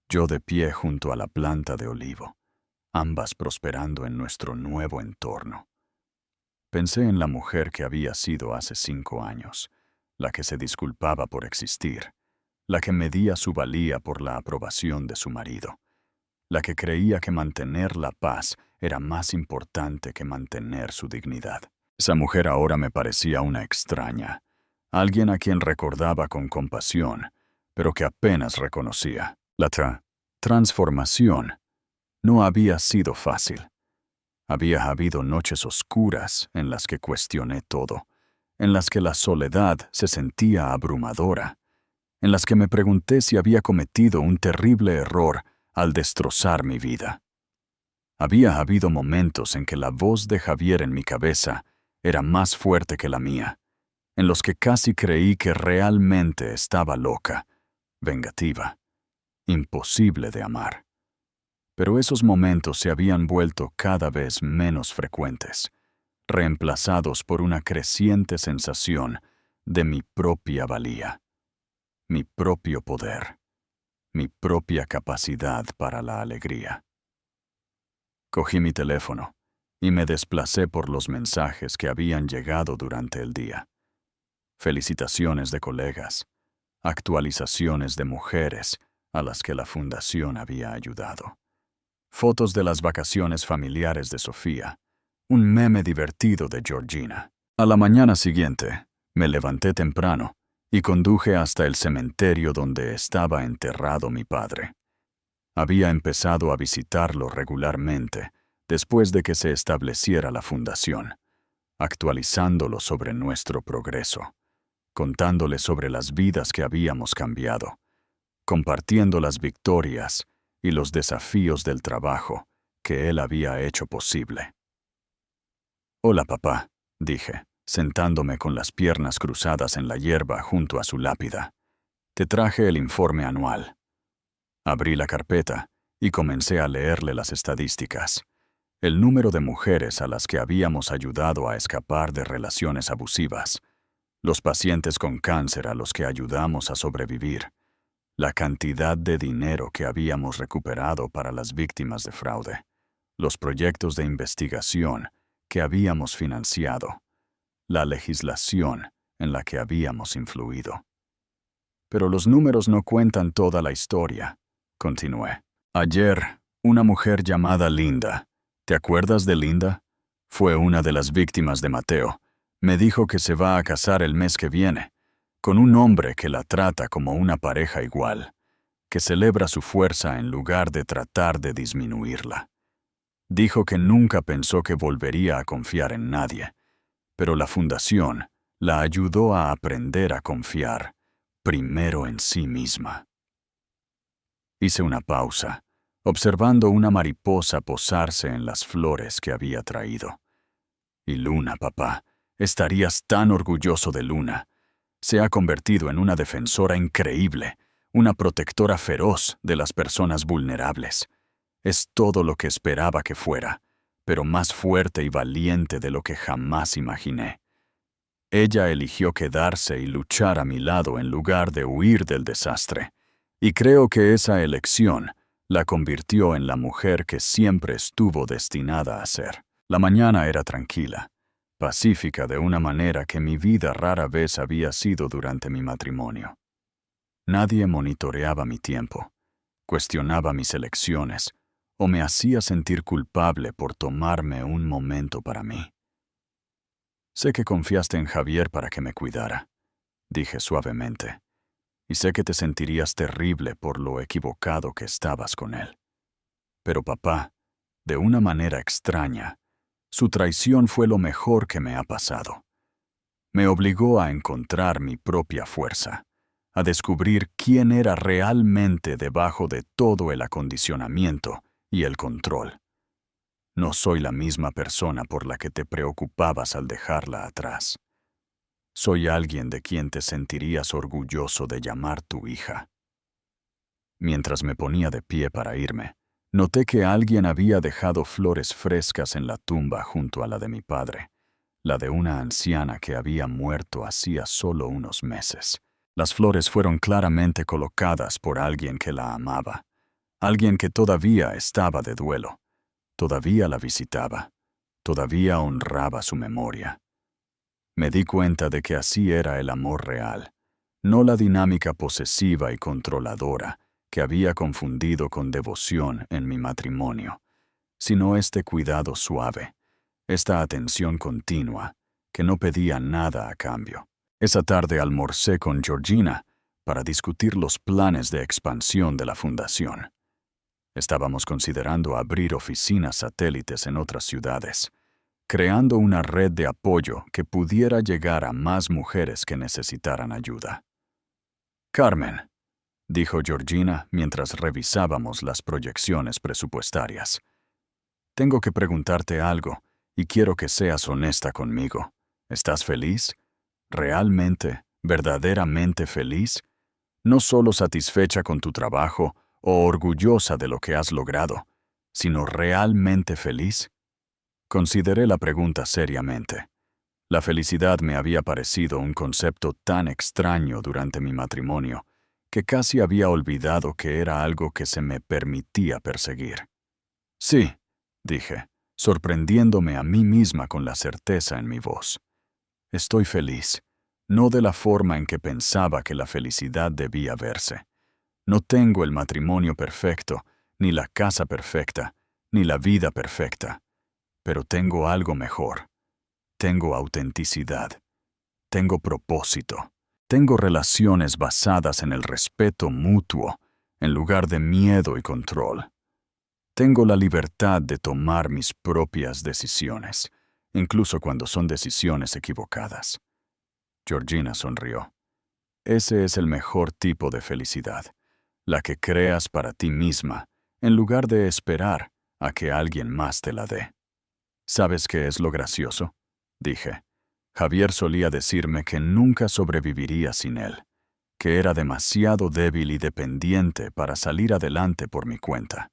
S1: Yo de pie junto a la planta de olivo, ambas prosperando en nuestro nuevo entorno. Pensé en la mujer que había sido hace 5 años, la que se disculpaba por existir, la que medía su valía por la aprobación de su marido, la que creía que mantener la paz era más importante que mantener su dignidad. Esa mujer ahora me parecía una extraña, alguien a quien recordaba con compasión, pero que apenas reconocía. La transformación no había sido fácil. Había habido noches oscuras en las que cuestioné todo, en las que la soledad se sentía abrumadora, en las que me pregunté si había cometido un terrible error al destrozar mi vida. Había habido momentos en que la voz de Javier en mi cabeza era más fuerte que la mía, en los que casi creí que realmente estaba loca, vengativa, imposible de amar. Pero esos momentos se habían vuelto cada vez menos frecuentes, reemplazados por una creciente sensación de mi propia valía, mi propio poder, mi propia capacidad para la alegría. Cogí mi teléfono y me desplacé por los mensajes que habían llegado durante el día. Felicitaciones de colegas, actualizaciones de mujeres a las que la fundación había ayudado. Fotos de las vacaciones familiares de Sofía, un meme divertido de Georgina. A la mañana siguiente, me levanté temprano y conduje hasta el cementerio donde estaba enterrado mi padre. Había empezado a visitarlo regularmente después de que se estableciera la fundación, actualizándolo sobre nuestro progreso, contándole sobre las vidas que habíamos cambiado, compartiendo las victorias y los desafíos del trabajo que él había hecho posible. «Hola, papá», dije, sentándome con las piernas cruzadas en la hierba junto a su lápida. «Te traje el informe anual». Abrí la carpeta y comencé a leerle las estadísticas. El número de mujeres a las que habíamos ayudado a escapar de relaciones abusivas, los pacientes con cáncer a los que ayudamos a sobrevivir, la cantidad de dinero que habíamos recuperado para las víctimas de fraude, los proyectos de investigación que habíamos financiado, la legislación en la que habíamos influido. Pero los números no cuentan toda la historia, continué. Ayer, una mujer llamada Linda, ¿te acuerdas de Linda? Fue una de las víctimas de Mateo. Me dijo que se va a casar el mes que viene, con un hombre que la trata como una pareja igual, que celebra su fuerza en lugar de tratar de disminuirla. Dijo que nunca pensó que volvería a confiar en nadie, pero la fundación la ayudó a aprender a confiar, primero en sí misma. Hice una pausa, observando una mariposa posarse en las flores que había traído. Y Luna, papá, estarías tan orgulloso de Luna. Se ha convertido en una defensora increíble, una protectora feroz de las personas vulnerables. Es todo lo que esperaba que fuera, pero más fuerte y valiente de lo que jamás imaginé. Ella eligió quedarse y luchar a mi lado en lugar de huir del desastre, y creo que esa elección la convirtió en la mujer que siempre estuvo destinada a ser. La mañana era tranquila, pacífica de una manera que mi vida rara vez había sido durante mi matrimonio. Nadie monitoreaba mi tiempo, cuestionaba mis elecciones o me hacía sentir culpable por tomarme un momento para mí. «Sé que confiaste en Javier para que me cuidara», dije suavemente, «y sé que te sentirías terrible por lo equivocado que estabas con él. Pero papá, de una manera extraña, su traición fue lo mejor que me ha pasado. Me obligó a encontrar mi propia fuerza, a descubrir quién era realmente debajo de todo el acondicionamiento y el control. No soy la misma persona por la que te preocupabas al dejarla atrás. Soy alguien de quien te sentirías orgulloso de llamar tu hija». Mientras me ponía de pie para irme, noté que alguien había dejado flores frescas en la tumba junto a la de mi padre, la de una anciana que había muerto hacía solo unos meses. Las flores fueron claramente colocadas por alguien que la amaba, alguien que todavía estaba de duelo, todavía la visitaba, todavía honraba su memoria. Me di cuenta de que así era el amor real, no la dinámica posesiva y controladora que había confundido con devoción en mi matrimonio, sino este cuidado suave, esta atención continua, que no pedía nada a cambio. Esa tarde almorcé con Georgina para discutir los planes de expansión de la fundación. Estábamos considerando abrir oficinas satélites en otras ciudades, creando una red de apoyo que pudiera llegar a más mujeres que necesitaran ayuda. «Carmen», dijo Georgina mientras revisábamos las proyecciones presupuestarias, «tengo que preguntarte algo y quiero que seas honesta conmigo. ¿Estás feliz? ¿Realmente, verdaderamente feliz? No solo satisfecha con tu trabajo o orgullosa de lo que has logrado, sino realmente feliz». Consideré la pregunta seriamente. La felicidad me había parecido un concepto tan extraño durante mi matrimonio que casi había olvidado que era algo que se me permitía perseguir. «Sí», dije, sorprendiéndome a mí misma con la certeza en mi voz. «Estoy feliz, no de la forma en que pensaba que la felicidad debía verse. No tengo el matrimonio perfecto, ni la casa perfecta, ni la vida perfecta. Pero tengo algo mejor. Tengo autenticidad. Tengo propósito. Tengo relaciones basadas en el respeto mutuo, en lugar de miedo y control. Tengo la libertad de tomar mis propias decisiones, incluso cuando son decisiones equivocadas. Georgina sonrió. Ese es el mejor tipo de felicidad, la que creas para ti misma, en lugar de esperar a que alguien más te la dé. ¿Sabes qué es lo gracioso?, dije. Javier solía decirme que nunca sobreviviría sin él, que era demasiado débil y dependiente para salir adelante por mi cuenta.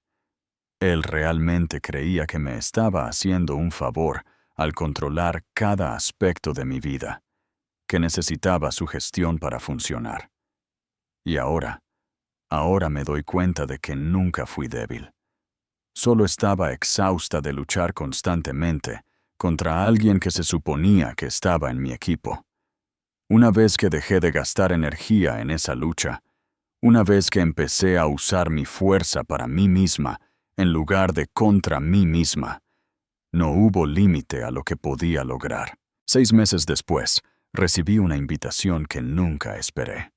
S1: Él realmente creía que me estaba haciendo un favor al controlar cada aspecto de mi vida, que necesitaba su gestión para funcionar. Y ahora me doy cuenta de que nunca fui débil. Solo estaba exhausta de luchar constantemente contra alguien que se suponía que estaba en mi equipo. Una vez que dejé de gastar energía en esa lucha, una vez que empecé a usar mi fuerza para mí misma en lugar de contra mí misma, no hubo límite a lo que podía lograr. 6 meses después, recibí una invitación que nunca esperé.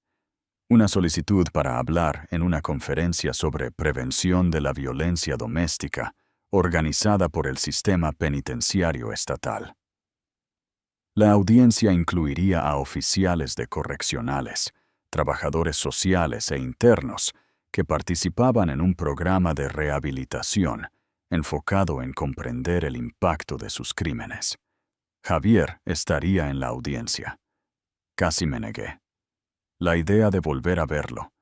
S1: Una solicitud para hablar en una conferencia sobre prevención de la violencia doméstica, organizada por el sistema penitenciario estatal. La audiencia incluiría a oficiales de correccionales, trabajadores sociales e internos que participaban en un programa de rehabilitación enfocado en comprender el impacto de sus crímenes. Javier estaría en la audiencia. Casi me negué. La idea de volver a verlo,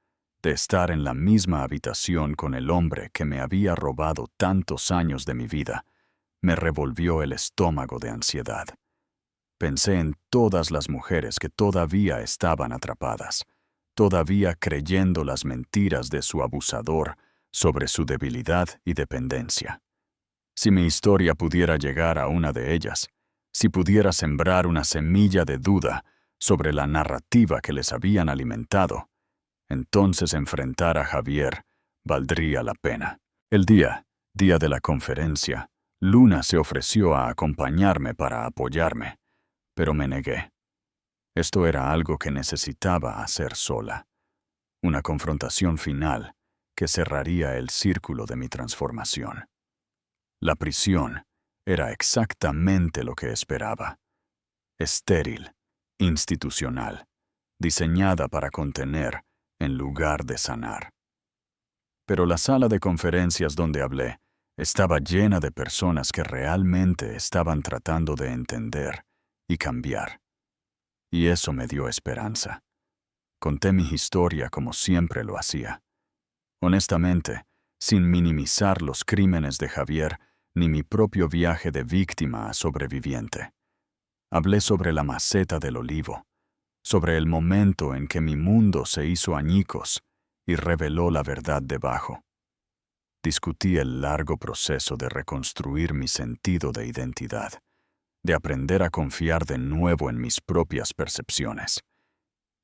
S1: de estar en la misma habitación con el hombre que me había robado tantos años de mi vida, me revolvió el estómago de ansiedad. Pensé en todas las mujeres que todavía estaban atrapadas, todavía creyendo las mentiras de su abusador sobre su debilidad y dependencia. Si mi historia pudiera llegar a una de ellas, si pudiera sembrar una semilla de duda sobre la narrativa que les habían alimentado, entonces enfrentar a Javier valdría la pena. El día de la conferencia, Luna se ofreció a acompañarme para apoyarme, pero me negué. Esto era algo que necesitaba hacer sola. Una confrontación final que cerraría el círculo de mi transformación. La prisión era exactamente lo que esperaba. Estéril, institucional, diseñada para contener en lugar de sanar. Pero la sala de conferencias donde hablé estaba llena de personas que realmente estaban tratando de entender y cambiar. Y eso me dio esperanza. Conté mi historia como siempre lo hacía. Honestamente, sin minimizar los crímenes de Javier ni mi propio viaje de víctima a sobreviviente. Hablé sobre la maceta del olivo, sobre el momento en que mi mundo se hizo añicos y reveló la verdad debajo. Discutí el largo proceso de reconstruir mi sentido de identidad, de aprender a confiar de nuevo en mis propias percepciones.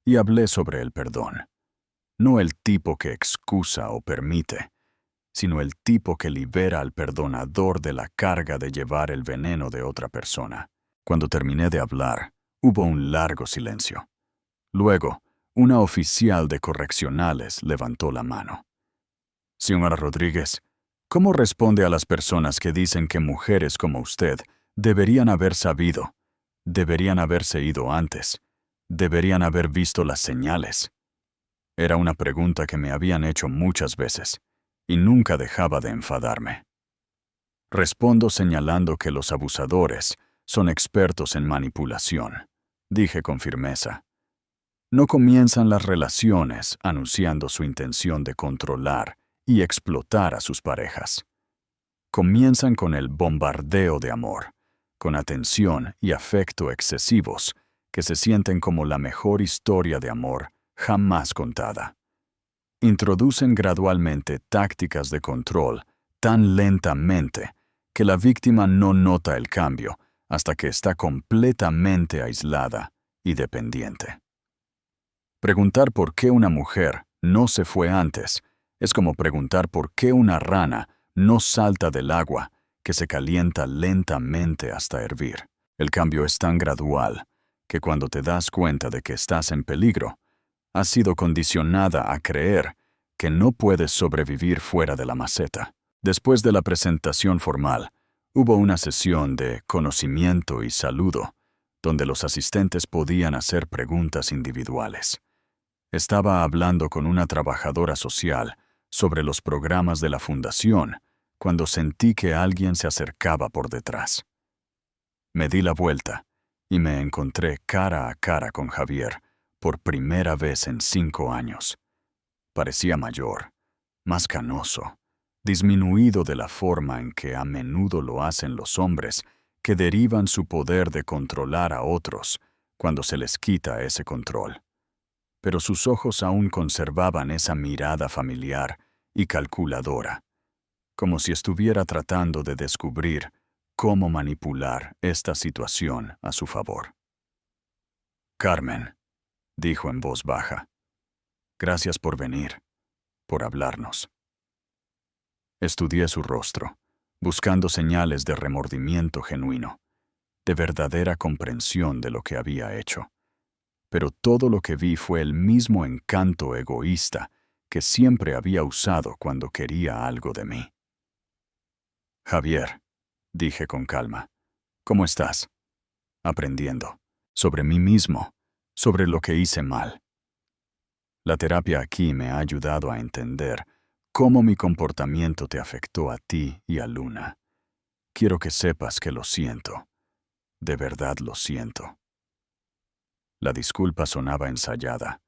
S1: Y hablé sobre el perdón, no el tipo que excusa o permite, sino el tipo que libera al perdonador de la carga de llevar el veneno de otra persona. Cuando terminé de hablar, hubo un largo silencio. Luego, una oficial de correccionales levantó la mano. Señora Rodríguez, ¿cómo responde a las personas que dicen que mujeres como usted deberían haber sabido, deberían haberse ido antes, deberían haber visto las señales? Era una pregunta que me habían hecho muchas veces, y nunca dejaba de enfadarme. Respondo señalando que los abusadores son expertos en manipulación, dije con firmeza. No comienzan las relaciones anunciando su intención de controlar y explotar a sus parejas. Comienzan con el bombardeo de amor, con atención y afecto excesivos, que se sienten como la mejor historia de amor jamás contada. Introducen gradualmente tácticas de control tan lentamente que la víctima no nota el cambio hasta que está completamente aislada y dependiente. Preguntar por qué una mujer no se fue antes es como preguntar por qué una rana no salta del agua que se calienta lentamente hasta hervir. El cambio es tan gradual que cuando te das cuenta de que estás en peligro, has sido condicionada a creer que no puedes sobrevivir fuera de la maceta. Después de la presentación formal, hubo una sesión de conocimiento y saludo, donde los asistentes podían hacer preguntas individuales. Estaba hablando con una trabajadora social sobre los programas de la fundación cuando sentí que alguien se acercaba por detrás. Me di la vuelta y me encontré cara a cara con Javier por primera vez en 5 años. Parecía mayor, más canoso, disminuido de la forma en que a menudo lo hacen los hombres que derivan su poder de controlar a otros cuando se les quita ese control. Pero sus ojos aún conservaban esa mirada familiar y calculadora, como si estuviera tratando de descubrir cómo manipular esta situación a su favor. «Carmen», dijo en voz baja, «gracias por venir, por hablarnos». Estudié su rostro, buscando señales de remordimiento genuino, de verdadera comprensión de lo que había hecho. Pero todo lo que vi fue el mismo encanto egoísta que siempre había usado cuando quería algo de mí. «Javier», dije con calma, «¿cómo estás?» «Aprendiendo. Sobre mí mismo, sobre lo que hice mal». La terapia aquí me ha ayudado a entender cómo mi comportamiento te afectó a ti y a Luna. Quiero que sepas que lo siento. De verdad lo siento. La disculpa sonaba ensayada,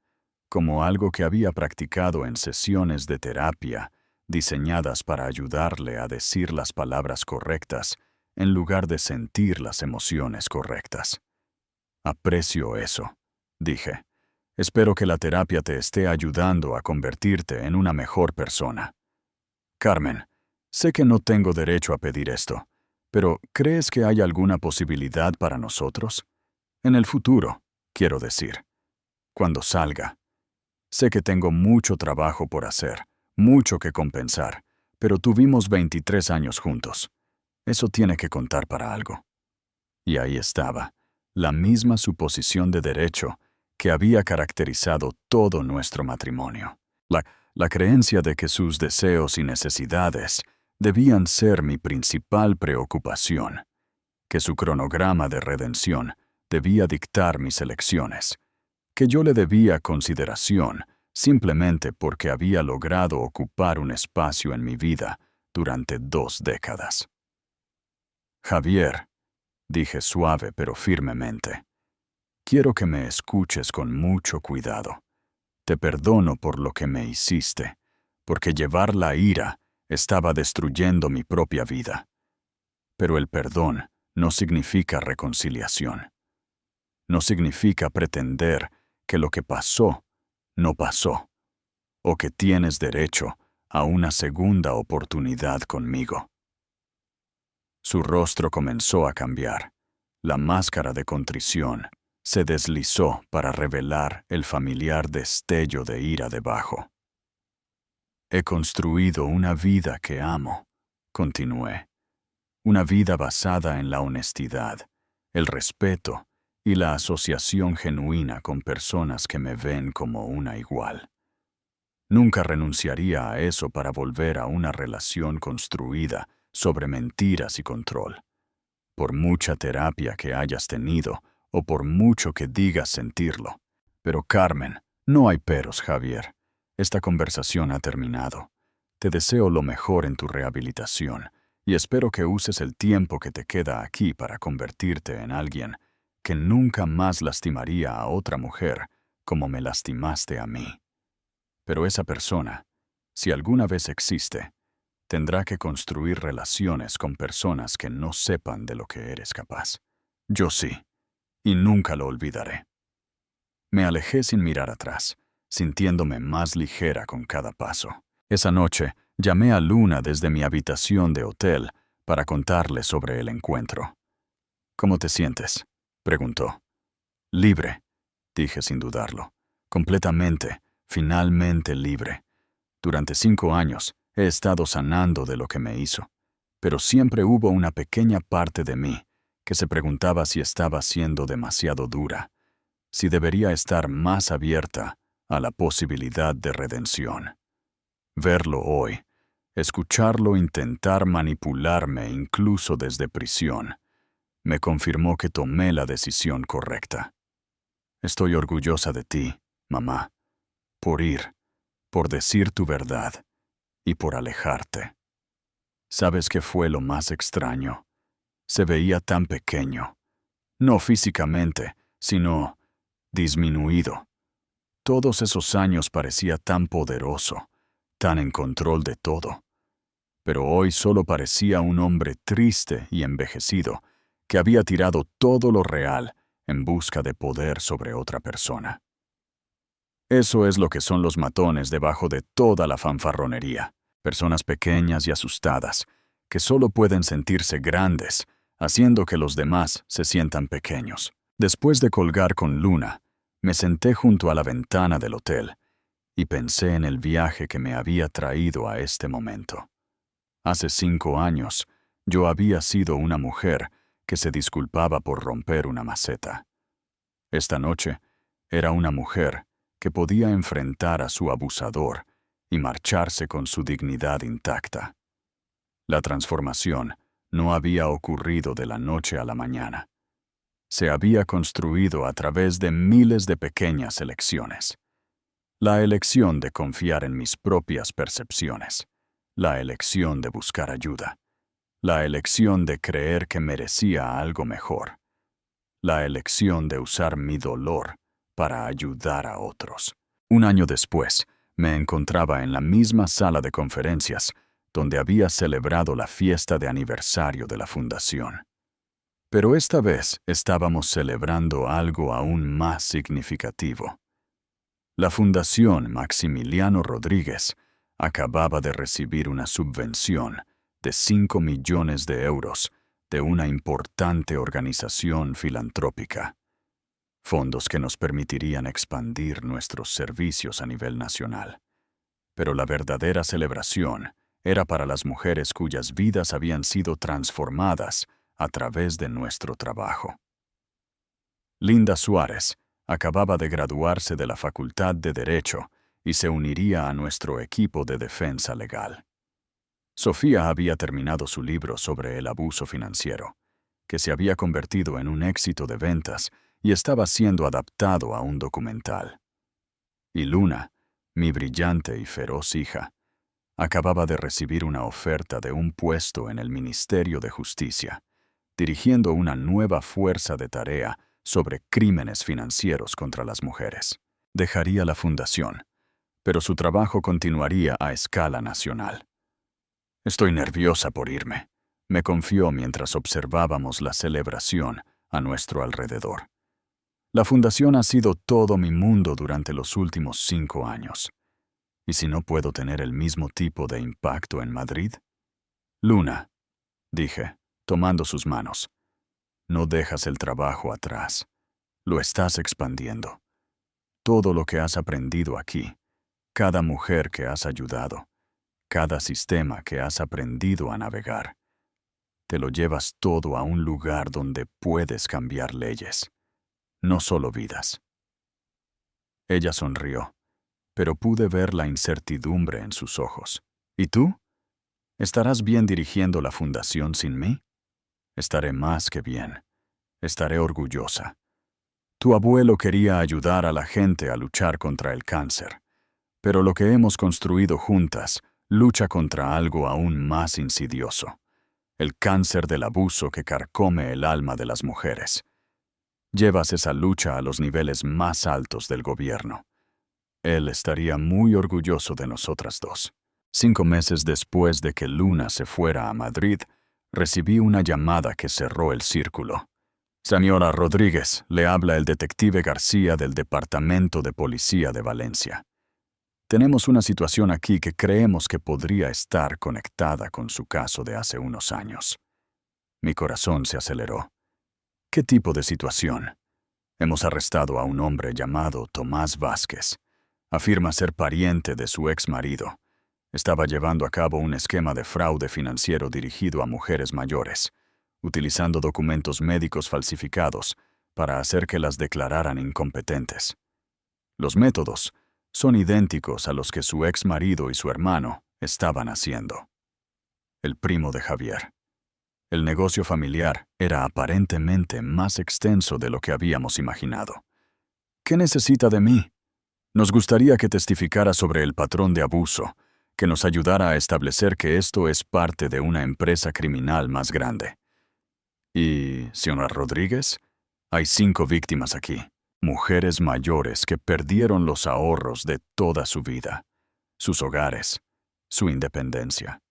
S1: como algo que había practicado en sesiones de terapia diseñadas para ayudarle a decir las palabras correctas en lugar de sentir las emociones correctas. «Aprecio eso», dije. «Espero que la terapia te esté ayudando a convertirte en una mejor persona». «Carmen, sé que no tengo derecho a pedir esto, pero ¿crees que hay alguna posibilidad para nosotros? En el futuro, quiero decir. Cuando salga. Sé que tengo mucho trabajo por hacer, mucho que compensar, pero tuvimos 23 años juntos. Eso tiene que contar para algo». Y ahí estaba, la misma suposición de derecho que había caracterizado todo nuestro matrimonio. La creencia de que sus deseos y necesidades debían ser mi principal preocupación, que su cronograma de redención debía dictar mis elecciones, que yo le debía consideración simplemente porque había logrado ocupar un espacio en mi vida durante 2 décadas. «Javier», dije suave pero firmemente, «quiero que me escuches con mucho cuidado. Te perdono por lo que me hiciste, porque llevar la ira estaba destruyendo mi propia vida. Pero el perdón no significa reconciliación. No significa pretender que lo que pasó no pasó, o que tienes derecho a una segunda oportunidad conmigo». Su rostro comenzó a cambiar. La máscara de contrición se deslizó para revelar el familiar destello de ira debajo. «He construido una vida que amo», continué. «Una vida basada en la honestidad, el respeto y la asociación genuina con personas que me ven como una igual. Nunca renunciaría a eso para volver a una relación construida sobre mentiras y control. Por mucha terapia que hayas tenido o por mucho que digas sentirlo. Pero Carmen, no hay peros, Javier. Esta conversación ha terminado. Te deseo lo mejor en tu rehabilitación y espero que uses el tiempo que te queda aquí para convertirte en alguien que nunca más lastimaría a otra mujer como me lastimaste a mí. Pero esa persona, si alguna vez existe, tendrá que construir relaciones con personas que no sepan de lo que eres capaz. Yo sí, y nunca lo olvidaré». Me alejé sin mirar atrás, sintiéndome más ligera con cada paso. Esa noche, llamé a Luna desde mi habitación de hotel para contarle sobre el encuentro. «¿Cómo te sientes?», preguntó. «Libre», dije sin dudarlo. «Completamente, finalmente libre. Durante 5 años he estado sanando de lo que me hizo, pero siempre hubo una pequeña parte de mí que se preguntaba si estaba siendo demasiado dura, si debería estar más abierta a la posibilidad de redención. Verlo hoy, escucharlo intentar manipularme incluso desde prisión, me confirmó que tomé la decisión correcta. Estoy orgullosa de ti, mamá, por ir, por decir tu verdad y por alejarte. ¿Sabes qué fue lo más extraño? Se veía tan pequeño, no físicamente, sino disminuido. Todos esos años parecía tan poderoso, tan en control de todo. Pero hoy solo parecía un hombre triste y envejecido, que había tirado todo lo real en busca de poder sobre otra persona. Eso es lo que son los matones debajo de toda la fanfarronería. Personas pequeñas y asustadas, que solo pueden sentirse grandes, haciendo que los demás se sientan pequeños. Después de colgar con Luna, me senté junto a la ventana del hotel y pensé en el viaje que me había traído a este momento. Hace 5 años, yo había sido una mujer que se disculpaba por romper una maceta. Esta noche, era una mujer que podía enfrentar a su abusador y marcharse con su dignidad intacta. La transformación no había ocurrido de la noche a la mañana. Se había construido a través de miles de pequeñas elecciones. La elección de confiar en mis propias percepciones. La elección de buscar ayuda. La elección de creer que merecía algo mejor. La elección de usar mi dolor para ayudar a otros. Un año después, me encontraba en la misma sala de conferencias donde había celebrado la fiesta de aniversario de la fundación. Pero esta vez estábamos celebrando algo aún más significativo. La Fundación Maximiliano Rodríguez acababa de recibir una subvención de 5 millones de euros de una importante organización filantrópica. Fondos que nos permitirían expandir nuestros servicios a nivel nacional. Pero la verdadera celebración era para las mujeres cuyas vidas habían sido transformadas a través de nuestro trabajo. Linda Suárez acababa de graduarse de la Facultad de Derecho y se uniría a nuestro equipo de defensa legal. Sofía había terminado su libro sobre el abuso financiero, que se había convertido en un éxito de ventas y estaba siendo adaptado a un documental. Y Luna, mi brillante y feroz hija, acababa de recibir una oferta de un puesto en el Ministerio de Justicia, dirigiendo una nueva fuerza de tarea sobre crímenes financieros contra las mujeres. Dejaría la fundación, pero su trabajo continuaría a escala nacional. Estoy nerviosa por irme, me confió mientras observábamos la celebración a nuestro alrededor. La fundación ha sido todo mi mundo durante los últimos 5 años. ¿Y si no puedo tener el mismo tipo de impacto en Madrid? Luna, dije, tomando sus manos, no dejas el trabajo atrás. Lo estás expandiendo. Todo lo que has aprendido aquí, cada mujer que has ayudado, cada sistema que has aprendido a navegar, te lo llevas todo a un lugar donde puedes cambiar leyes, no solo vidas. Ella sonrió, pero pude ver la incertidumbre en sus ojos. ¿Y tú? ¿Estarás bien dirigiendo la fundación sin mí? Estaré más que bien. Estaré orgullosa. Tu abuelo quería ayudar a la gente a luchar contra el cáncer, pero lo que hemos construido juntas lucha contra algo aún más insidioso, el cáncer del abuso que carcome el alma de las mujeres. Llevas esa lucha a los niveles más altos del gobierno. Él estaría muy orgulloso de nosotras dos. 5 meses después de que Luna se fuera a Madrid, recibí una llamada que cerró el círculo. Señora Rodríguez, le habla el detective García del Departamento de Policía de Valencia. Tenemos una situación aquí que creemos que podría estar conectada con su caso de hace unos años. Mi corazón se aceleró. ¿Qué tipo de situación? Hemos arrestado a un hombre llamado Tomás Vázquez. Afirma ser pariente de su ex marido. Estaba llevando a cabo un esquema de fraude financiero dirigido a mujeres mayores. utilizando documentos médicos falsificados para hacer que las declararan incompetentes. Los métodos son idénticos a los que su ex marido y su hermano estaban haciendo. El primo de Javier. El negocio familiar era aparentemente más extenso de lo que habíamos imaginado. ¿Qué necesita de mí? Nos gustaría que testificara sobre el patrón de abuso, que nos ayudara a establecer que esto es parte de una empresa criminal más grande. Y, señora Rodríguez, hay 5 víctimas aquí. Mujeres mayores que perdieron los ahorros de toda su vida, sus hogares, su independencia.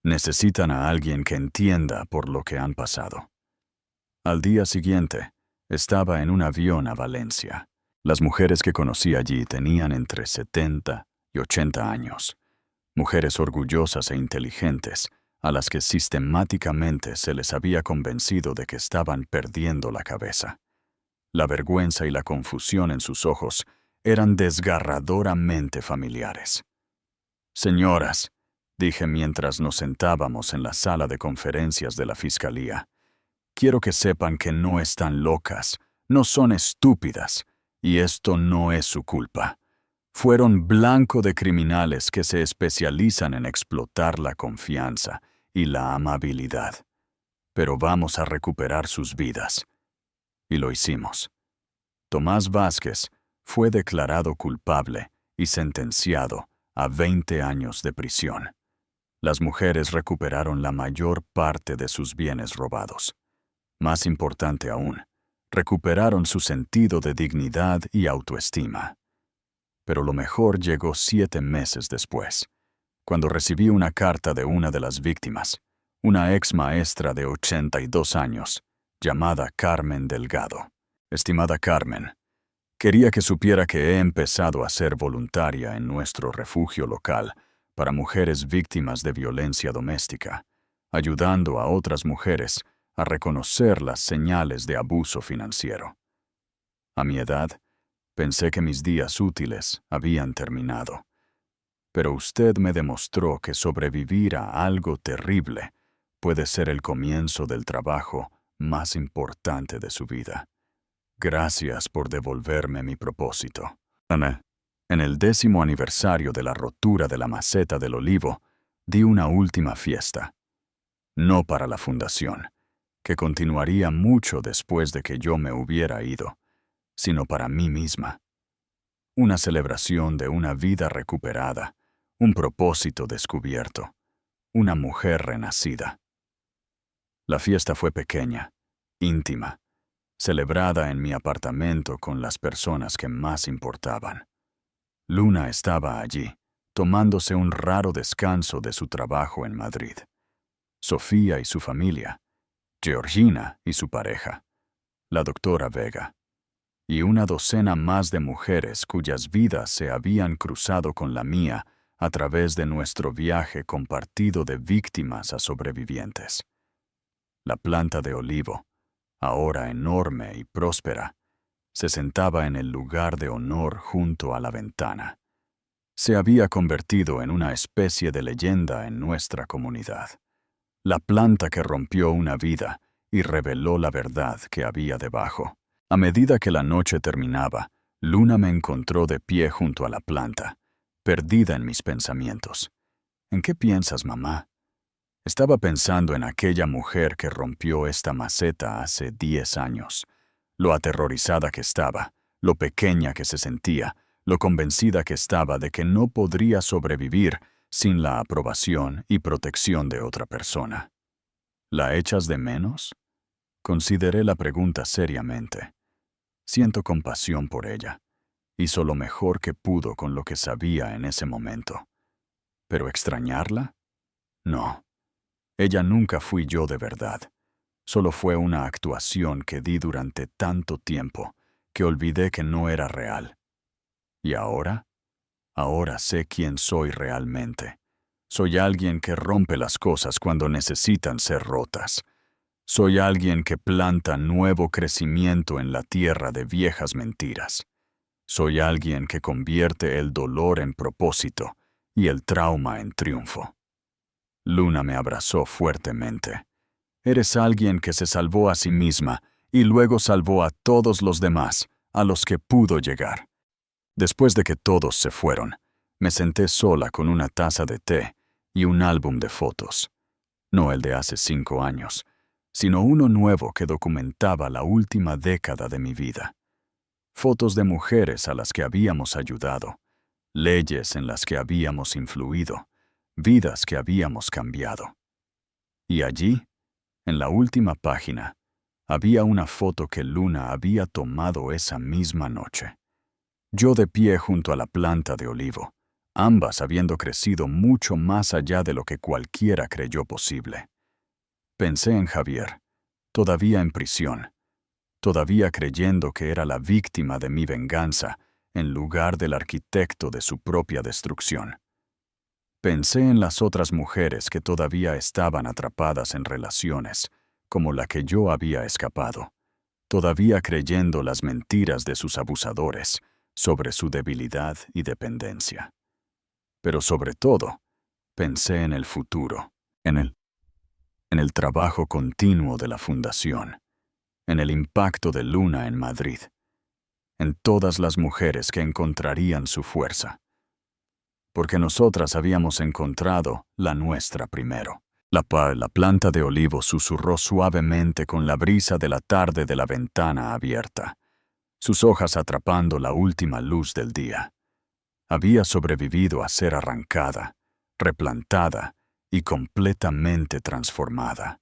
S1: Necesitan a alguien que entienda por lo que han pasado. Al día siguiente, estaba en un avión a Valencia. Las mujeres que conocí allí tenían entre 70 y 80 años. Mujeres orgullosas e inteligentes, a las que sistemáticamente se les había convencido de que estaban perdiendo la cabeza. La vergüenza y la confusión en sus ojos eran desgarradoramente familiares. Señoras, dije mientras nos sentábamos en la sala de conferencias de la Fiscalía, quiero que sepan que no están locas, no son estúpidas, y esto no es su culpa. Fueron blanco de criminales que se especializan en explotar la confianza y la amabilidad. Pero vamos a recuperar sus vidas. Y lo hicimos. Tomás Vázquez fue declarado culpable y sentenciado a 20 años de prisión. Las mujeres recuperaron la mayor parte de sus bienes robados. Más importante aún, recuperaron su sentido de dignidad y autoestima. Pero lo mejor llegó 7 meses después, cuando recibí una carta de una de las víctimas, una ex maestra de 82 años, llamada Carmen Delgado. Estimada Carmen, quería que supiera que he empezado a ser voluntaria en nuestro refugio local para mujeres víctimas de violencia doméstica, ayudando a otras mujeres a reconocer las señales de abuso financiero. A mi edad, pensé que mis días útiles habían terminado. Pero usted me demostró que sobrevivir a algo terrible puede ser el comienzo del trabajo más importante de su vida. Gracias por devolverme mi propósito. Ana, en el 10º aniversario de la rotura de la maceta del olivo, di una última fiesta. No para la fundación, que continuaría mucho después de que yo me hubiera ido, sino para mí misma. Una celebración de una vida recuperada, un propósito descubierto, una mujer renacida. La fiesta fue pequeña, íntima, celebrada en mi apartamento con las personas que más importaban. Luna estaba allí, tomándose un raro descanso de su trabajo en Madrid. Sofía y su familia, Georgina y su pareja, la doctora Vega, y una docena más de mujeres cuyas vidas se habían cruzado con la mía a través de nuestro viaje compartido de víctimas a sobrevivientes. La planta de olivo, ahora enorme y próspera, se sentaba en el lugar de honor junto a la ventana. Se había convertido en una especie de leyenda en nuestra comunidad. La planta que rompió una vida y reveló la verdad que había debajo. A medida que la noche terminaba, Luna me encontró de pie junto a la planta, perdida en mis pensamientos. ¿En qué piensas, mamá? Estaba pensando en aquella mujer que rompió esta maceta hace 10 años. Lo aterrorizada que estaba, lo pequeña que se sentía, lo convencida que estaba de que no podría sobrevivir sin la aprobación y protección de otra persona. ¿La echas de menos? Consideré la pregunta seriamente. Siento compasión por ella. Hizo lo mejor que pudo con lo que sabía en ese momento. ¿Pero extrañarla? No. Ella nunca fui yo de verdad. Solo fue una actuación que di durante tanto tiempo que olvidé que no era real. ¿Y ahora? Ahora sé quién soy realmente. Soy alguien que rompe las cosas cuando necesitan ser rotas. Soy alguien que planta nuevo crecimiento en la tierra de viejas mentiras. Soy alguien que convierte el dolor en propósito y el trauma en triunfo. Luna me abrazó fuertemente. Eres alguien que se salvó a sí misma y luego salvó a todos los demás, a los que pudo llegar. Después de que todos se fueron, me senté sola con una taza de té y un álbum de fotos. No el de hace 5 años, sino uno nuevo que documentaba la última década de mi vida. Fotos de mujeres a las que habíamos ayudado, leyes en las que habíamos influido, vidas que habíamos cambiado. Y allí, en la última página, había una foto que Luna había tomado esa misma noche. Yo de pie junto a la planta de olivo, ambas habiendo crecido mucho más allá de lo que cualquiera creyó posible. Pensé en Javier, todavía en prisión, todavía creyendo que era la víctima de mi venganza en lugar del arquitecto de su propia destrucción. Pensé en las otras mujeres que todavía estaban atrapadas en relaciones, como la que yo había escapado, todavía creyendo las mentiras de sus abusadores sobre su debilidad y dependencia. Pero sobre todo, pensé en el futuro, en el trabajo continuo de la Fundación, en el impacto de Luna en Madrid, en todas las mujeres que encontrarían su fuerza. Porque nosotras habíamos encontrado la nuestra primero. La planta de olivo susurró suavemente con la brisa de la tarde de la ventana abierta, sus hojas atrapando la última luz del día. Había sobrevivido a ser arrancada, replantada y completamente transformada.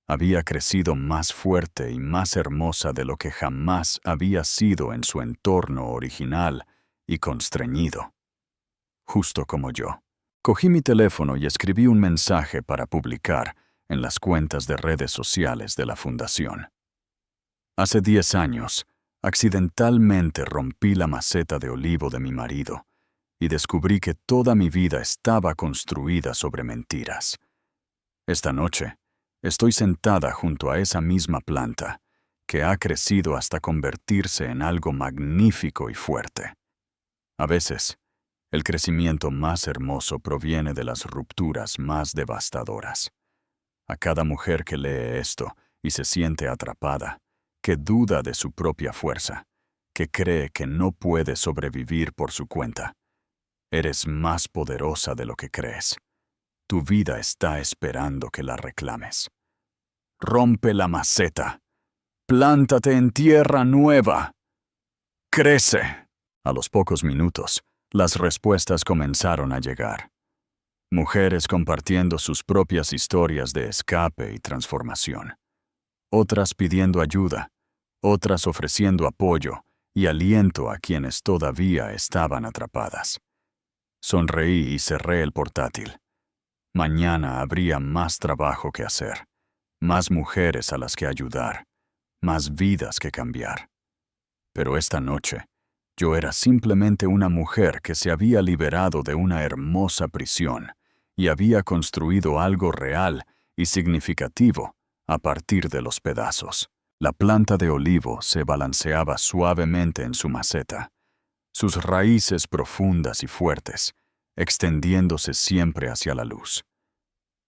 S1: Había crecido más fuerte y más hermosa de lo que jamás había sido en su entorno original y constreñido. Justo como yo. Cogí mi teléfono y escribí un mensaje para publicar en las cuentas de redes sociales de la Fundación. Hace 10 años, accidentalmente rompí la maceta de olivo de mi marido y descubrí que toda mi vida estaba construida sobre mentiras. Esta noche, estoy sentada junto a esa misma planta, que ha crecido hasta convertirse en algo magnífico y fuerte. A veces, el crecimiento más hermoso proviene de las rupturas más devastadoras. A cada mujer que lee esto y se siente atrapada, que duda de su propia fuerza, que cree que no puede sobrevivir por su cuenta, eres más poderosa de lo que crees. Tu vida está esperando que la reclames. Rompe la maceta. Plántate en tierra nueva. Crece. A los pocos minutos, las respuestas comenzaron a llegar. Mujeres compartiendo sus propias historias de escape y transformación. Otras pidiendo ayuda, otras ofreciendo apoyo y aliento a quienes todavía estaban atrapadas. Sonreí y cerré el portátil. Mañana habría más trabajo que hacer, más mujeres a las que ayudar, más vidas que cambiar. Pero esta noche, yo era simplemente una mujer que se había liberado de una hermosa prisión y había construido algo real y significativo a partir de los pedazos. La planta de olivo se balanceaba suavemente en su maceta, sus raíces profundas y fuertes, extendiéndose siempre hacia la luz.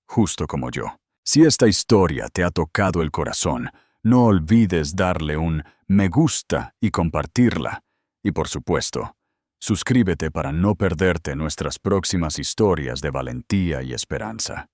S1: Justo como yo. Si esta historia te ha tocado el corazón, no olvides darle un me gusta y compartirla. Y por supuesto, suscríbete para no perderte nuestras próximas historias de valentía y esperanza.